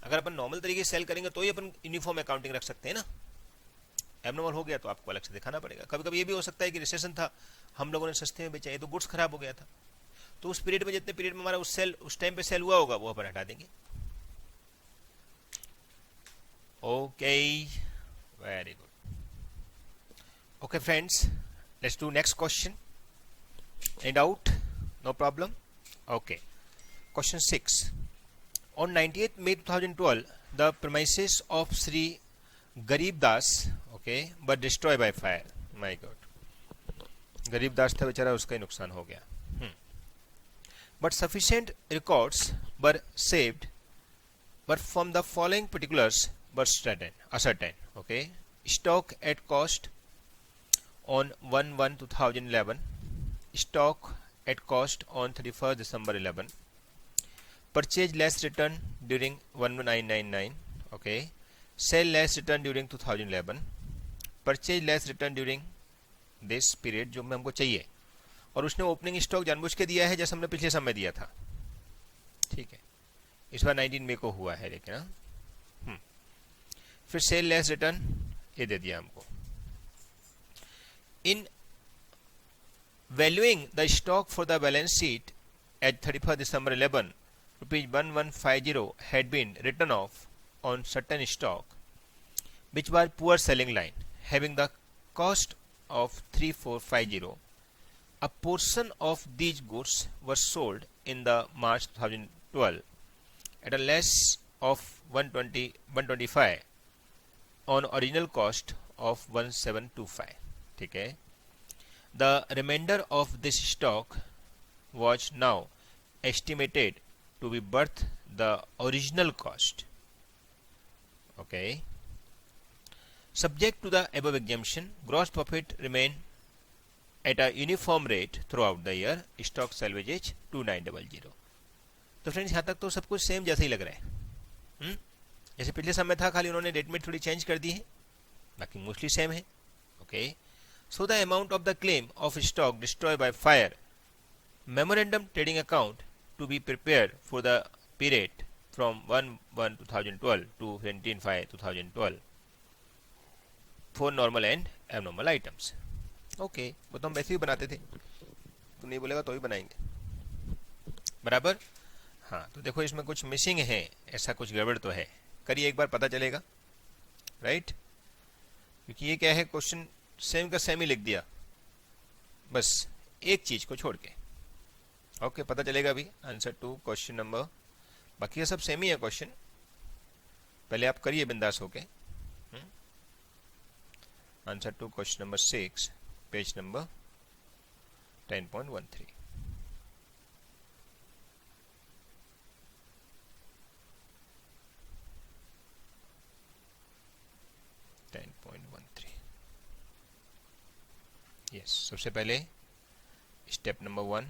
Speaker 1: अगर अपन नॉर्मल तरीके से सेल करेंगे तो ही अपन यूनिफॉर्म अकाउंटिंग रख सकते हैं ना. एबनॉर्मल हो गया तो आपको अलग से दिखाना पड़ेगा. कभी कभी ये भी हो सकता है कि रिसेशन था, हम लोगों ने सस्ते में बेचा, ये तो गुड्स खराब हो गया था, तो उस पीरियड में जितने पीरियड में हमारा उस टाइम पे सेल हुआ होगा वो अपन हटा देंगे. Okay, very good. Okay friends, let's do next question. Any doubt? No problem. Okay. Question 6. On 98th May 2012, the premises of Sri Garib Das, okay, were destroyed by fire. My God. गरीब दास था बेचारा, उसका ही नुकसान हो गया. But sufficient records were saved, but from the following particulars were ascertained. Okay. Stock at cost on 1/1/2011, stock at cost on 31st December 11, purchase less return during 11999, okay, sell less return during 2011, purchase less return during this period जो हमको चाहिए, और उसने opening stock जानबूझ के दिया है जैसे हमने पिछले समय दिया था. ठीक है, इस बार 19 मई को हुआ है, लेकिन फिर सेल लेस रिटर्न ये दे दिया हमको. In valuing the stock for the balance sheet at 31st December 11, rupees 1150 had been written off on certain stock which was poor selling line, having the cost of 3450. A portion of these goods were sold in the March 2012 at a less of 125 on original cost of 1725. ठीक है. The remainder of this stock was now estimated to be worth the original cost. Okay. Subject to the above exemption, gross profit remained at a uniform rate throughout the year. Stock salvage 2900. तो friends यहाँ तक तो सब कुछ same जैसा ही लग रहा है. जैसे पिछले समय था, खाली उन्होंने डेट में थोड़ी चेंज कर दी है, बाकी मोस्टली सेम है. Okay. So the amount of the claim of stock destroyed by fire, memorandum trading account to be prepared for the period from 1/1/2012 to 17/5/2012 for normal and abnormal items. Okay, वो तो हम वैसे ही बनाते थे, तो नहीं बोलेगा तो ही बनाएंगे. बराबर. हाँ, तो देखो इसमें कुछ मिसिंग है, ऐसा कुछ गड़बड़ तो है, करिए एक बार पता चलेगा. राइट, क्योंकि ये क्या है, क्वेश्चन सेम का सेम ही लिख दिया, बस एक चीज को छोड़ के. ओके, पता चलेगा अभी आंसर टू क्वेश्चन नंबर, बाकी ये सब सेम ही है क्वेश्चन. पहले आप करिए बिंदास होके. Answer to question number 6, page number 10.13. Yes, सबसे पहले step number 1,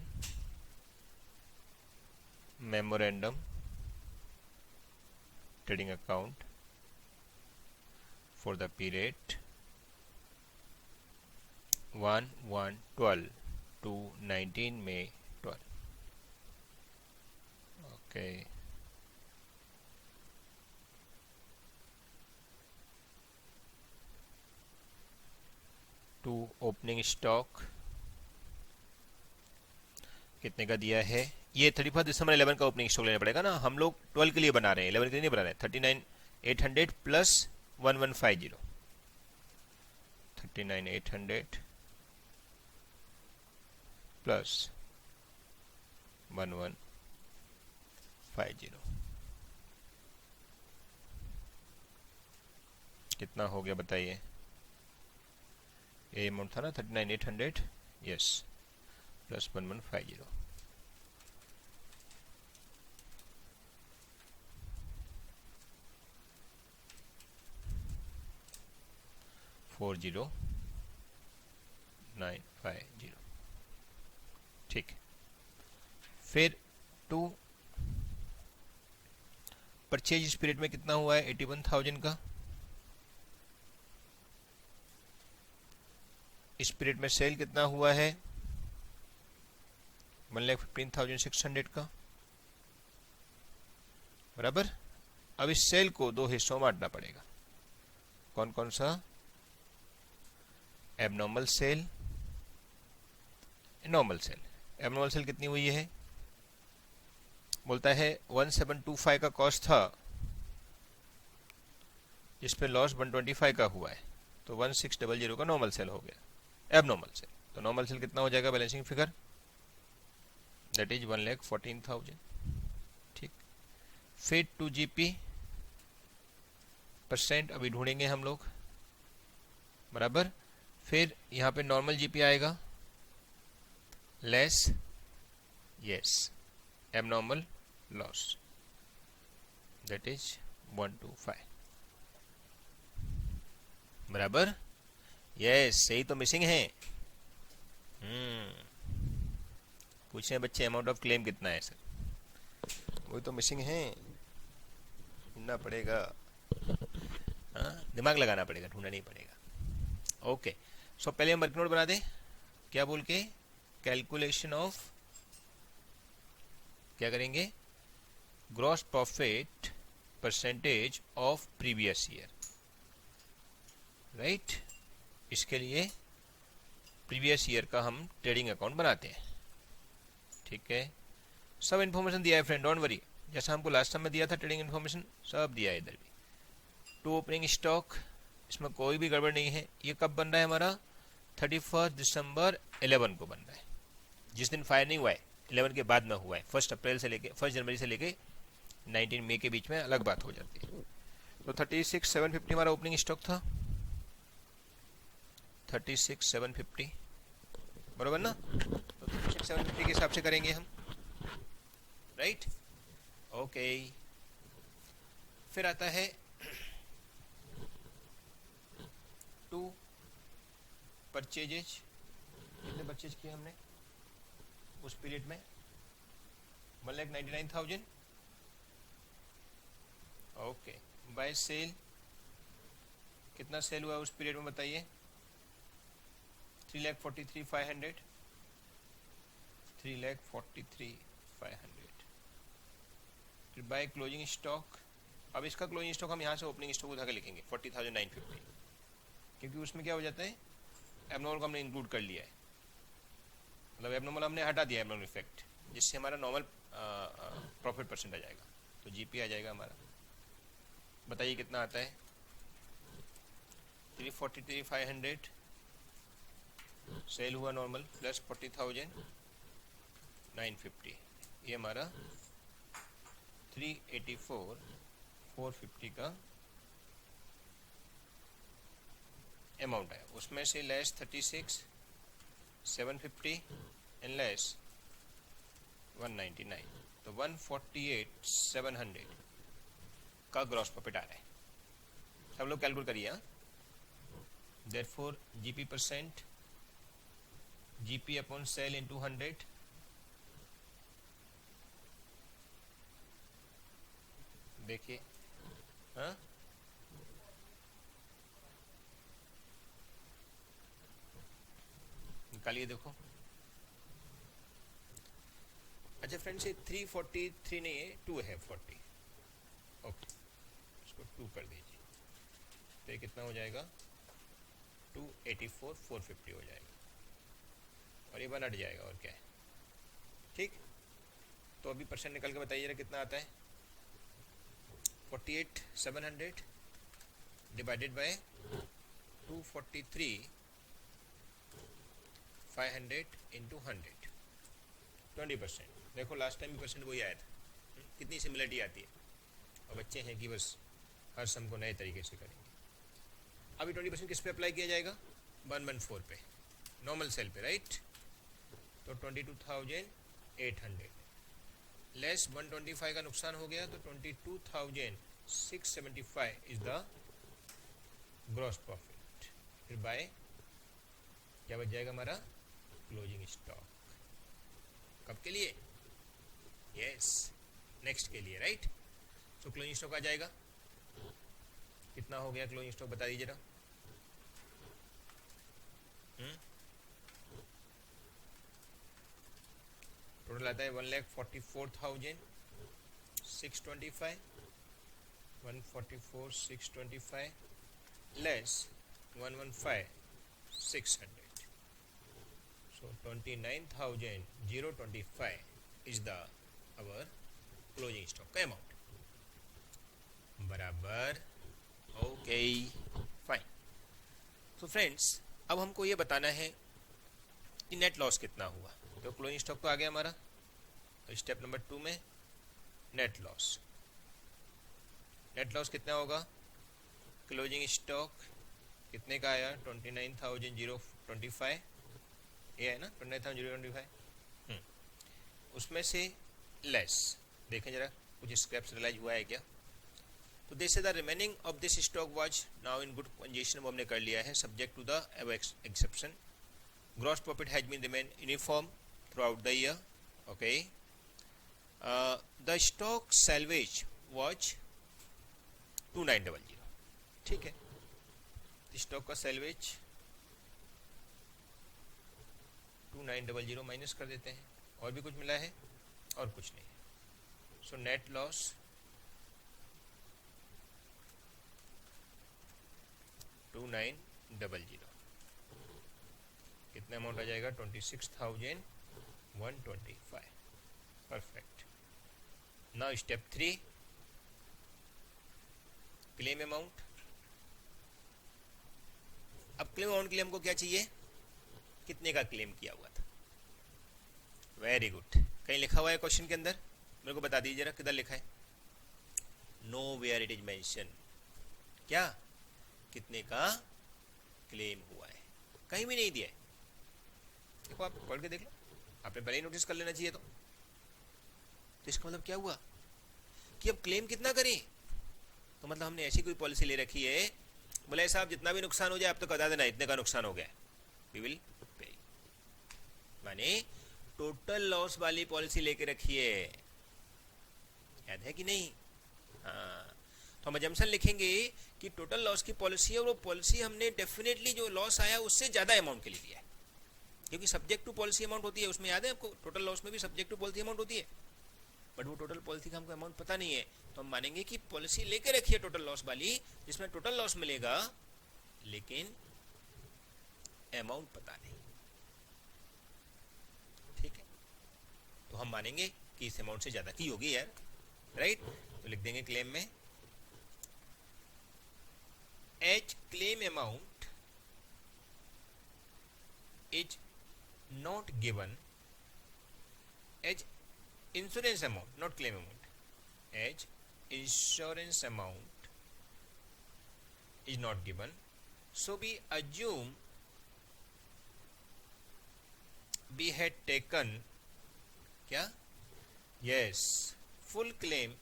Speaker 1: memorandum trading account for the period 1/1/12 to 19 May 12. Okay. To opening stock कितने का दिया है, ये 31 दिसंबर 11 का ओपनिंग स्टॉक लेना पड़ेगा ना, हम लोग 12 के लिए बना रहे हैं, 11 के लिए नहीं बना रहे हैं. 39,800 प्लस 1150, 39,800 प्लस 1150 कितना हो गया बताइए. ये अमाउंट था ना 39,800, यस, प्लस 1150. $40,950. ठीक. फिर टू परचेज इस पीरियड में कितना हुआ है? 81,000 का। इस पीरियड में सेल कितना हुआ है? 1,15,600 का, बराबर। अब इस सेल को दो हिस्सों में बांटना पड़ेगा। कौन कौन सा? Abnormal sale, normal sale. Abnormal sale कितनी हुई है? बोलता है 1725 का कॉस्ट था, जिस पे लॉस 125 का हुआ है, तो 1600 का नॉर्मल सेल हो गया, एबनॉर्मल सेल। तो नॉर्मल सेल कितना हो जाएगा बैलेंसिंग फिगर? That is 1,14,000। ठीक। फिर 2GP परसेंट अभी ढूंढेंगे हम लोग, बराबर। फिर यहाँ पे नॉर्मल GP आएगा, less yes abnormal loss, that is 125, बराबर। यस, सही तो मिसिंग है। पूछ रहे हैं बच्चे अमाउंट ऑफ क्लेम कितना है सर, वही तो मिसिंग है, ढूंढना पड़ेगा। हाँ, दिमाग लगाना पड़ेगा, ढूंढना नहीं पड़ेगा। ओके, सो पहले हम वर्क नोट बना दें। क्या बोल के? कैलकुलेशन ऑफ, क्या करेंगे? Gross profit percentage of previous year, right. इसके लिए प्रीवियस ईयर का हम ट्रेडिंग अकाउंट बनाते हैं, ठीक है। सब इन्फॉर्मेशन दिया है फ्रेंड, डोंट वरी। जैसा हमको लास्ट टाइम में दिया था ट्रेडिंग इन्फॉर्मेशन, सब दिया है इधर भी। टू ओपनिंग स्टॉक, इसमें कोई भी गड़बड़ नहीं है। ये कब बन रहा है हमारा? 31 दिसंबर 11 को बन रहा है, जिस दिन फायर नहीं हुआ है 11 के बाद में हुआ है। 1 जनवरी से लेके 19 मई के बीच में अलग बात हो जाती है। तो 36,750 हमारा ओपनिंग स्टॉक था, 36,750, बराबर ना। तो 36,750 के हिसाब से करेंगे हम, राइट। ओके, फिर आता है टू परचेजेज। कितने परचेज किए हमने उस पीरियड में? 1,99,000। ओके, बाय सेल कितना सेल हुआ उस पीरियड में बताइए? 3,43,500, 3,43,500। फिर बाय क्लोजिंग स्टॉक। अब इसका क्लोजिंग स्टॉक हम यहाँ से ओपनिंग स्टॉक उठा के लिखेंगे 40,950, क्योंकि उसमें क्या हो जाता है, एबनॉर्मल को हमने इंक्लूड कर लिया है, मतलब एबनॉर्मल हमने हटा दिया, एबनॉर्मल इफेक्ट, जिससे हमारा नॉर्मल प्रॉफिट परसेंट आ जाएगा। तो GP आ जाएगा हमारा, बताइए कितना आता है? 343,500 सेल हुआ नॉर्मल, प्लस 40,950, ये हमारा 384,450 का अमाउंट है। उसमें से लेस 36,750 एंड लेस 199, तो 148,700 का ग्रॉस प्रॉफिट आ रहा है। सब लोग कैलकुलेट करिए। Therefore GP percent, GP upon sale into 100, देखिए। हाँ, निकालिए, देखो। अच्छा फ्रेंड्स, ये 343 नहीं है, 2 है 40। ओके, इसको 2 कर दीजिए, तो ये कितना हो जाएगा? 284,450 हो जाएगा, और ये 1 हट जाएगा, और क्या है, ठीक। तो अभी परसेंट निकल के बताइए जरा कितना आता है? 48,700 डिवाइडेड बाय 243,500 इंटू 100, 20%। देखो लास्ट टाइम भी परसेंट वही आया था, कितनी सिमिलरिटी आती है। और बच्चे हैं कि बस हर सम को नए तरीके से करेंगे। अभी 20% किस पे अप्लाई किया जाएगा? 114 पे, नॉर्मल सेल पे, राइट। तो 22,800 लेस 125 का नुकसान हो गया, तो 22,675 इज द ग्रॉस प्रॉफिट। फिर बाय क्या बच जाएगा हमारा? Closing stock. कब के लिए? यस, नेक्स्ट के लिए, राइट। तो क्लोजिंग स्टॉक आ जाएगा, कितना हो गया क्लोजिंग स्टॉक बता दीजिए जरा। टोटल आता है 1,44,625, 144,625 less 115,600, so 29,025 is the our closing stock का अमाउंट, बराबर। Okay fine. तो फ्रेंड्स अब हमको ये बताना है कि नेट लॉस कितना हुआ। तो क्लोजिंग स्टॉक तो आ गया हमारा, तो स्टेप नंबर 2 में नेट लॉस, नेट लॉस कितना होगा, क्लोजिंग स्टॉक कितने का आया 29,025, ये है ना 29,025, उसमें से लेस, देखें जरा कुछ स्क्रैप्स रियलाइज हुआ है क्या। तो this is the remaining of this stock was now in good condition, वो हमने कर लिया है subject to the exception. Gross profit has been remain uniform throughout the year, okay. The stock salvage was 2900, ठीक है। Stock का salvage 2900 minus कर देते हैं, और भी कुछ मिला है और कुछ नहीं, सो नेट लॉस 2900, कितना अमाउंट आ जाएगा 26,125, perfect. Now step 3 claim amount. अब क्लेम अमाउंट के लिए हमको क्या चाहिए, कितने का क्लेम किया हुआ था। वेरी गुड, कहीं लिखा हुआ है क्वेश्चन के अंदर, मेरे को बता दीजिए जरा किधर लिखा है। Nowhere it is mention, क्या कितने का क्लेम हुआ है, कहीं भी नहीं दिया है। देखो आप पढ़ के देख लो, आपने पहले ही नोटिस कर लेना चाहिए। तो इसका मतलब क्या हुआ कि अब क्लेम कितना करें। तो मतलब हमने ऐसी कोई पॉलिसी ले रखी है, बोले साहब जितना भी नुकसान हो जाए आप तो बता देना इतने का नुकसान हो गया, वी विल पे, माने टोटल लॉस वाली पॉलिसी लेके रखी है, याद है कि नहीं। हाँ, तो हम अजम्पशन लिखेंगे कि टोटल लॉस की पॉलिसी है, और वो पॉलिसी हमने डेफिनेटली जो लॉस आया उससे ज्यादा अमाउंट के लिए दिया है, क्योंकि सब्जेक्ट टू पॉलिसी अमाउंट होती है, उसमें याद है आपको टोटल लॉस में भी सब्जेक्ट टू पॉलिसी अमाउंट होती है, बट वो टोटल पॉलिसी का हमको अमाउंट पता नहीं है। तो हम मानेंगे कि पॉलिसी लेके रखिए टोटल लॉस वाली, जिसमें टोटल लॉस मिलेगा लेकिन अमाउंट पता नहीं, ठीक है। तो हम मानेंगे कि इस अमाउंट से ज्यादा की होगी यार, राइट। तो लिख देंगे क्लेम में as claim amount is not given as insurance amount, not claim amount, as insurance amount is not given, so we assume we had taken क्या, yes, full claim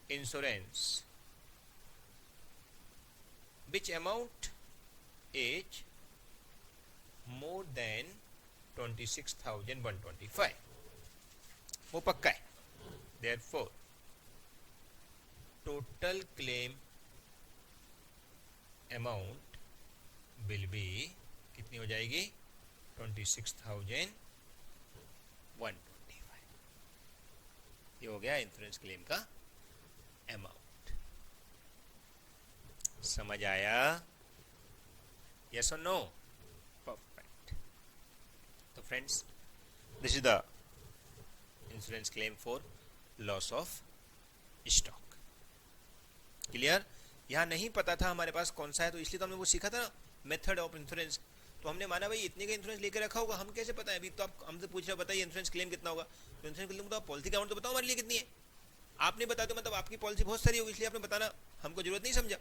Speaker 1: insurance which amount is more than 26,125, वो पक्का है। Therefore total claim amount will be कितनी हो जाएगी 26,125, ये हो गया इंश्योरेंस क्लेम का अमाउंट। समझ आया, यस और नो। तो friends this is the insurance claim for loss of stock, clear. यहाँ नहीं पता था हमारे पास कौन सा है, तो इसलिए तो हमने वो सीखा था ना मेथड ऑफ इंश्योरेंस। तो हमने माना भाई इतने का इंश्योरेंस लेकर रखा होगा, हम कैसे पता है, अभी तो आप हमसे पूछ रहे हो बताइए इंश्योरेंस क्लेम कितना होगा, तो इंश्योरेंस क्लेम तो पॉलिसी का अमाउंट तो बताओ हमारे लिए कितनी है। आपने बता दो मतलब आपकी पॉलिसी बहुत सारी होगी, इसलिए आपने बताना हमको जरूरत नहीं समझा,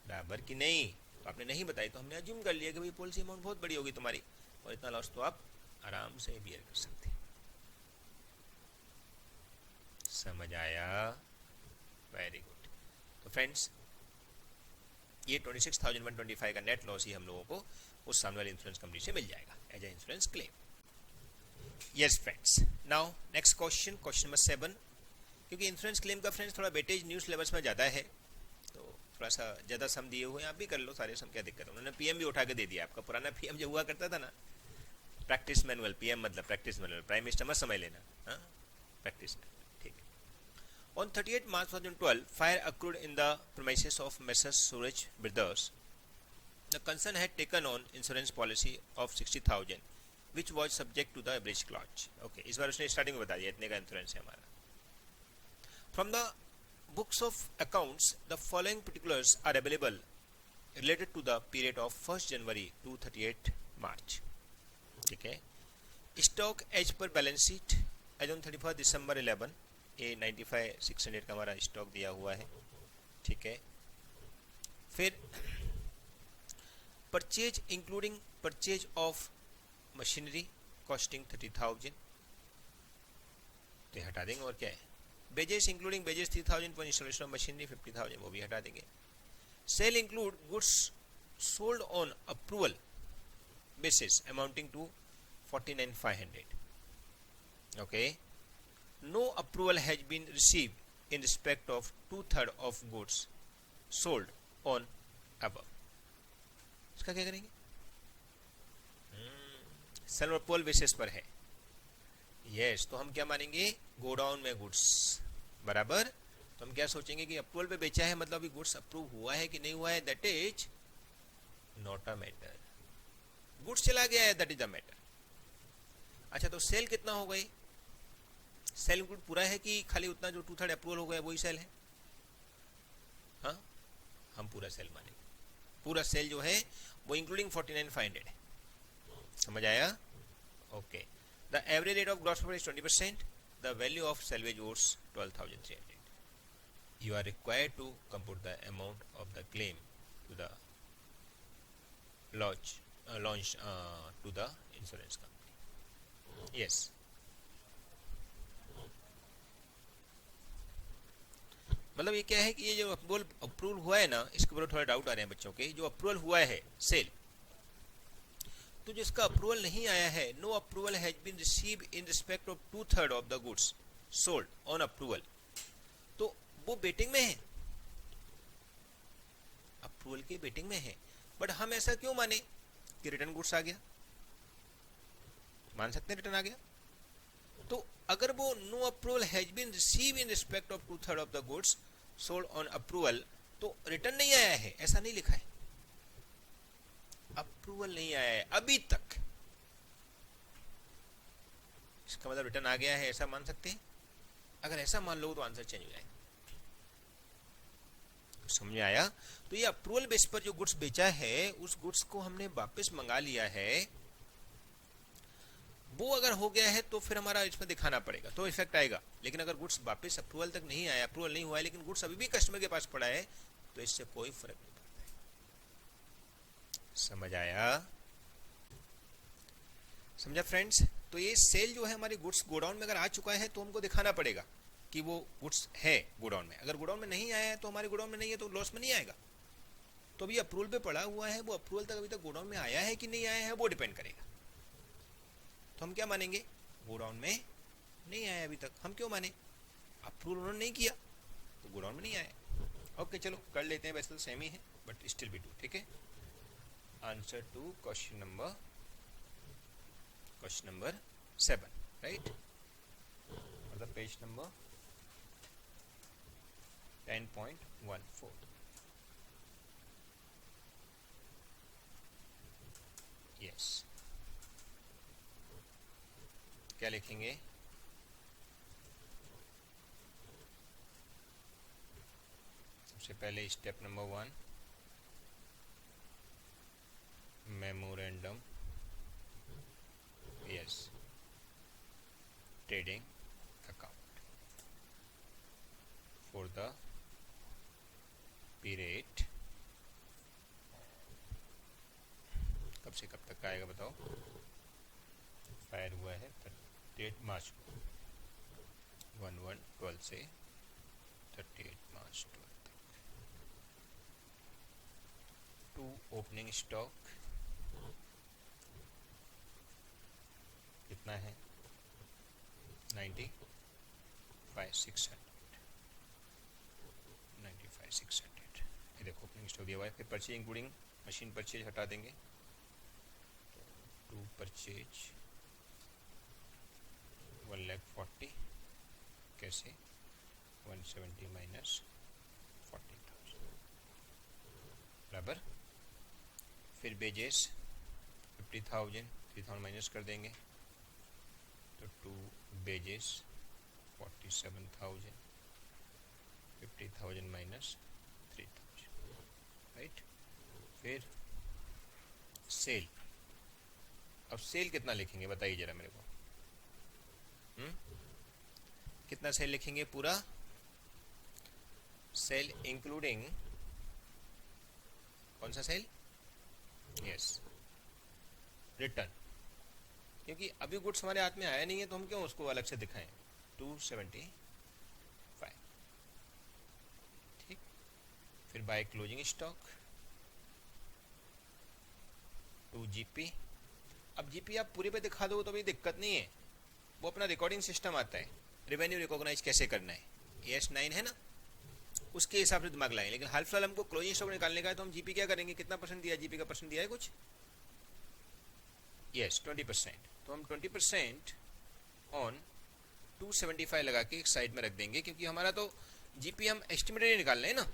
Speaker 1: बराबर कि नहीं। तो आपने नहीं बताई तो हमने अज्यूम कर लिया कि भाई पॉलिसी अमाउंट बहुत बड़ी होगी तुम्हारी, और इतना लॉस तो आप आराम से बियर कर सकते हैं। समझ आया, वेरी गुड। तो फ्रेंड्स ये 26,125 का नेट लॉस ही हम लोगों को उस सामने वाली इंश्योरेंस कंपनी से मिल जाएगा as a insurance claim. Yes friends, now next question, question number 7। क्योंकि इंश्योरेंस क्लेम का फ्रेंड्स थोड़ा वेटेज न्यूज़ लेवल्स में ज़्यादा है, तो थोड़ा सा ज़्यादा सम दिए हुए हैं, आप भी कर लो सारे सम, क्या दिक्कत है। उन्होंने पीएम भी उठा के दे दिया, आपका पुराना पीएम जो हुआ करता था ना, प्रैक्टिस मैनुअल, पीएम मतलब प्रैक्टिस मैनुअल, प्राइम मिनिस्टर मत समझ लेना, हाँ, प्रैक्टिस मैनुअल, ठीक है। On 38 March 2012, fire accrued in the premises of messrs Suraj brothers. The concern had taken on insurance policy of 60,000 which was subject to the average clause. Okay, इस बार उसने starting में बता दिया इतने का इंश्योरेंस है हमारा। From the books of accounts, the following particulars are available related to the period of 1st January to 38 March. ठीक है। Stock as per balance sheet as on 31 December 11, ये 95,600 का हमारा स्टॉक दिया हुआ है, ठीक है। फिर purchase including purchase of machinery costing 30,000, तो हटा देंगे, और क्या है। Wages including wages 3,000 for installation of machinery 50,000, वो भी हटा देंगे। Sale include goods sold on approval basis amounting to 49,500। Okay, no approval has been received in respect of 2/3 of goods sold on above. इसका क्या करेंगे, सेल अप्रूवल बेसिस पर है, yes, तो हम क्या मानेंगे, गोडाउन में गुड्स बराबर। तो हम क्या सोचेंगे कि अप्रूवल पे बेचा है, मतलब अभी गुड्स अप्रूव हुआ है कि नहीं हुआ है, that is not a matter. Goods चला गया है, दैट इज अ मैटर। अच्छा, तो सेल कितना हो गई, सेल इंक्लूड पूरा है कि खाली उतना जो 2/3 अप्रूवल हो गया वही सेल है, हाँ, हम पूरा सेल मानेंगे। पूरा सेल जो है वो इंक्लूडिंग 49,500 है, समझ आया। Okay, the average rate of gross profit is 20%, the value of salvage goods 12,300। You are required to compute the amount of the claim to the launch to the insurance company. Yes. मतलब ये क्या है कि ये जो approval हुआ है ना, इसके ऊपर थोड़ा डाउट आ रहे हैं बच्चों के। जो अप्रूवल हुआ है सेल, तो जिसका अप्रूवल नहीं आया है, no approval has been receive in respect of 2/3 of the goods sold on approval, तो वो वेटिंग में है, अप्रूवल की वेटिंग में है। बट हम ऐसा क्यों माने कि रिटर्न गुड्स आ गया, मान सकते हैं रिटर्न आ गया। तो अगर वो no approval has been receive in respect of 2/3 of the goods sold on approval, तो रिटर्न नहीं आया है, ऐसा नहीं लिखा है, अप्रूवल नहीं आया है अभी तक, इसका मतलब रिटर्न आ गया है, ऐसा मान सकते हैं। अगर ऐसा मान लो तो आंसर चेंज हो जाएगा, समझ में आया। तो ये अप्रूवल बेस पर जो गुड्स बेचा है, उस गुड्स को हमने वापस मंगा लिया है, वो अगर हो गया है तो फिर हमारा इसमें दिखाना पड़ेगा, तो इफेक्ट आएगा। लेकिन अगर गुड्स वापस अप्रूवल तक नहीं आया, अप्रूवल नहीं हुआ है, लेकिन गुड्स अभी भी कस्टमर के पास पड़ा है, तो इससे कोई फर्क नहीं पड़ता है, समझ आया, समझा फ्रेंड्स। तो ये सेल जो है हमारी गुड्स गोडाउन में अगर आ चुका है तो हमको दिखाना पड़ेगा कि वो गुड्स है गोडाउन में। अगर गोडाउन में नहीं आया है तो हमारे गोडाउन में नहीं है, तो लॉस में नहीं आएगा। तो अभी अप्रूवल पे पड़ा हुआ है, वो अप्रूवल तक अभी तक गोडाउन में आया है कि नहीं आया है, वो डिपेंड करेगा। तो हम क्या मानेंगे, गोडाउन में नहीं आया अभी तक। हम क्यों माने, अप्रूवल उन्होंने नहीं किया तो गोडाउन में नहीं आया। ओके, चलो कर लेते हैं, वैसे तो सेम ही है बट स्टिल भी 2, ठीक है। Answer to question number 7, right, मतलब पेज नंबर 10.14। यस, क्या लिखेंगे, सबसे पहले step number 1, memorandum, yes, trading account for the period, कब से कब तक आएगा बताओ, फायर हुआ है 38 मार्च को, 11/12 से 38 मार्च 12 तक। 2 ओपनिंग स्टॉक कितना है 95,600 ये देखो ओपनिंग स्टॉक दिया हुआ है। फिर परचेज इंक्लूडिंग मशीन परचेज हटा देंगे, टू परचेज 1,40,000 कैसे 170 माइनस 40,000 बराबर। फिर बेजेस 50,000 3,000 माइनस कर देंगे तो टू बेजेस 47,000 50,000 माइनस 3,000 राइट। फिर सेल, अब सेल कितना लिखेंगे बताइए जरा मेरे को। कितना सेल लिखेंगे पूरा सेल इंक्लूडिंग कौन सा सेल, यस रिटर्न, क्योंकि अभी गुड्स हमारे हाथ में आया नहीं है तो हम क्यों उसको अलग से दिखाएं। 275 ठीक। फिर बाय क्लोजिंग स्टॉक 2 जीपी। अब जीपी आप पूरे पे दिखा दो तो भी दिक्कत नहीं है, वो अपना रिकॉर्डिंग सिस्टम आता है, रेवेन्यू रिकॉग्नाइज कैसे करना है, AS9 है ना, उसके हिसाब से दिमाग लाएं। लेकिन हाल फिलहाल हमको क्लोजिंग स्टॉक निकालने का है तो हम जीपी क्या करेंगे, कितना परसेंट दिया, जीपी का परसेंट दिया है कुछ, यस 20%। तो हम 20% ऑन 275 लगा के एक साइड में रख देंगे, क्योंकि हमारा तो जीपी हम एस्टिमेटेड निकाल रहे हैं ना,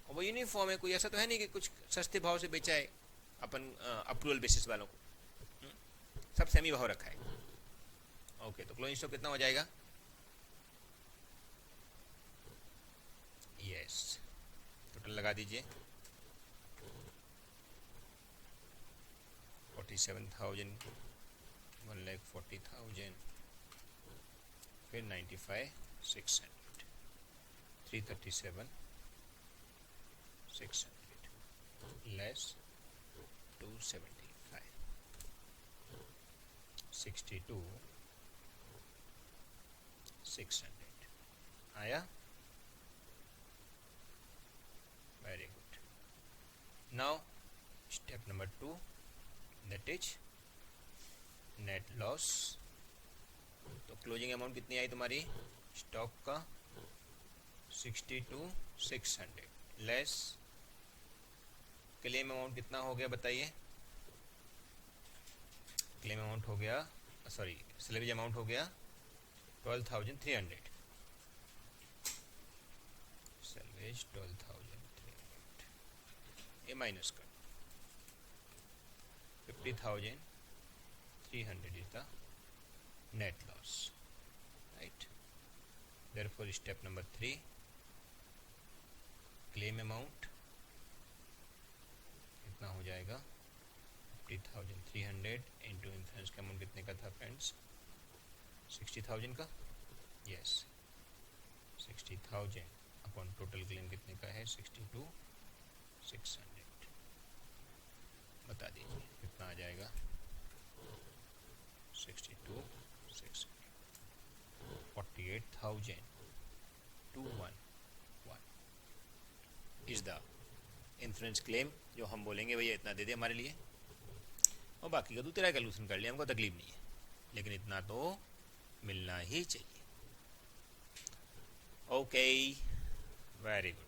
Speaker 1: और वो यूनिफॉर्म है, कोई ऐसा तो है नहीं कि कुछ सस्ते भाव से बेचा है अपन अप्रूवल बेसिस वालों को, सब सेमी भाव रखा है। ओके तो क्लोजिंग स्टॉक कितना हो जाएगा, यस टोटल लगा दीजिए 47,000 1,40,000 फिर 95,600 337,600 लेस 275 62,600 आया। Very good. Now step number 2 that is net loss. तो क्लोजिंग अमाउंट कितनी आई तुम्हारी स्टॉक का 62,600 लेस क्लेम अमाउंट कितना हो गया बताइए। क्लेम अमाउंट हो गया, सॉरी सैलरी अमाउंट हो गया 12,300, सैलरीज 12,300 ये माइनस कर 50,300 is the net loss, right? Therefore step number 3 claim amount कितना हो जाएगा 50,300 इंटू इंश्योरेंस का अमाउंट कितने का था फ्रेंड्स 60,000 का, यस 60,000 अपॉन टोटल क्लेम कितने का है 62,600 बता दीजिए कितना आ जाएगा 62,600 48,211 इज द इंश्योरेंस क्लेम जो हम बोलेंगे भैया इतना दे दे हमारे लिए, और बाकी का दूसरा कैलकुलेशन कर लिया, हमको तकलीफ नहीं है, लेकिन इतना तो मिलना ही चाहिए। Okay very good.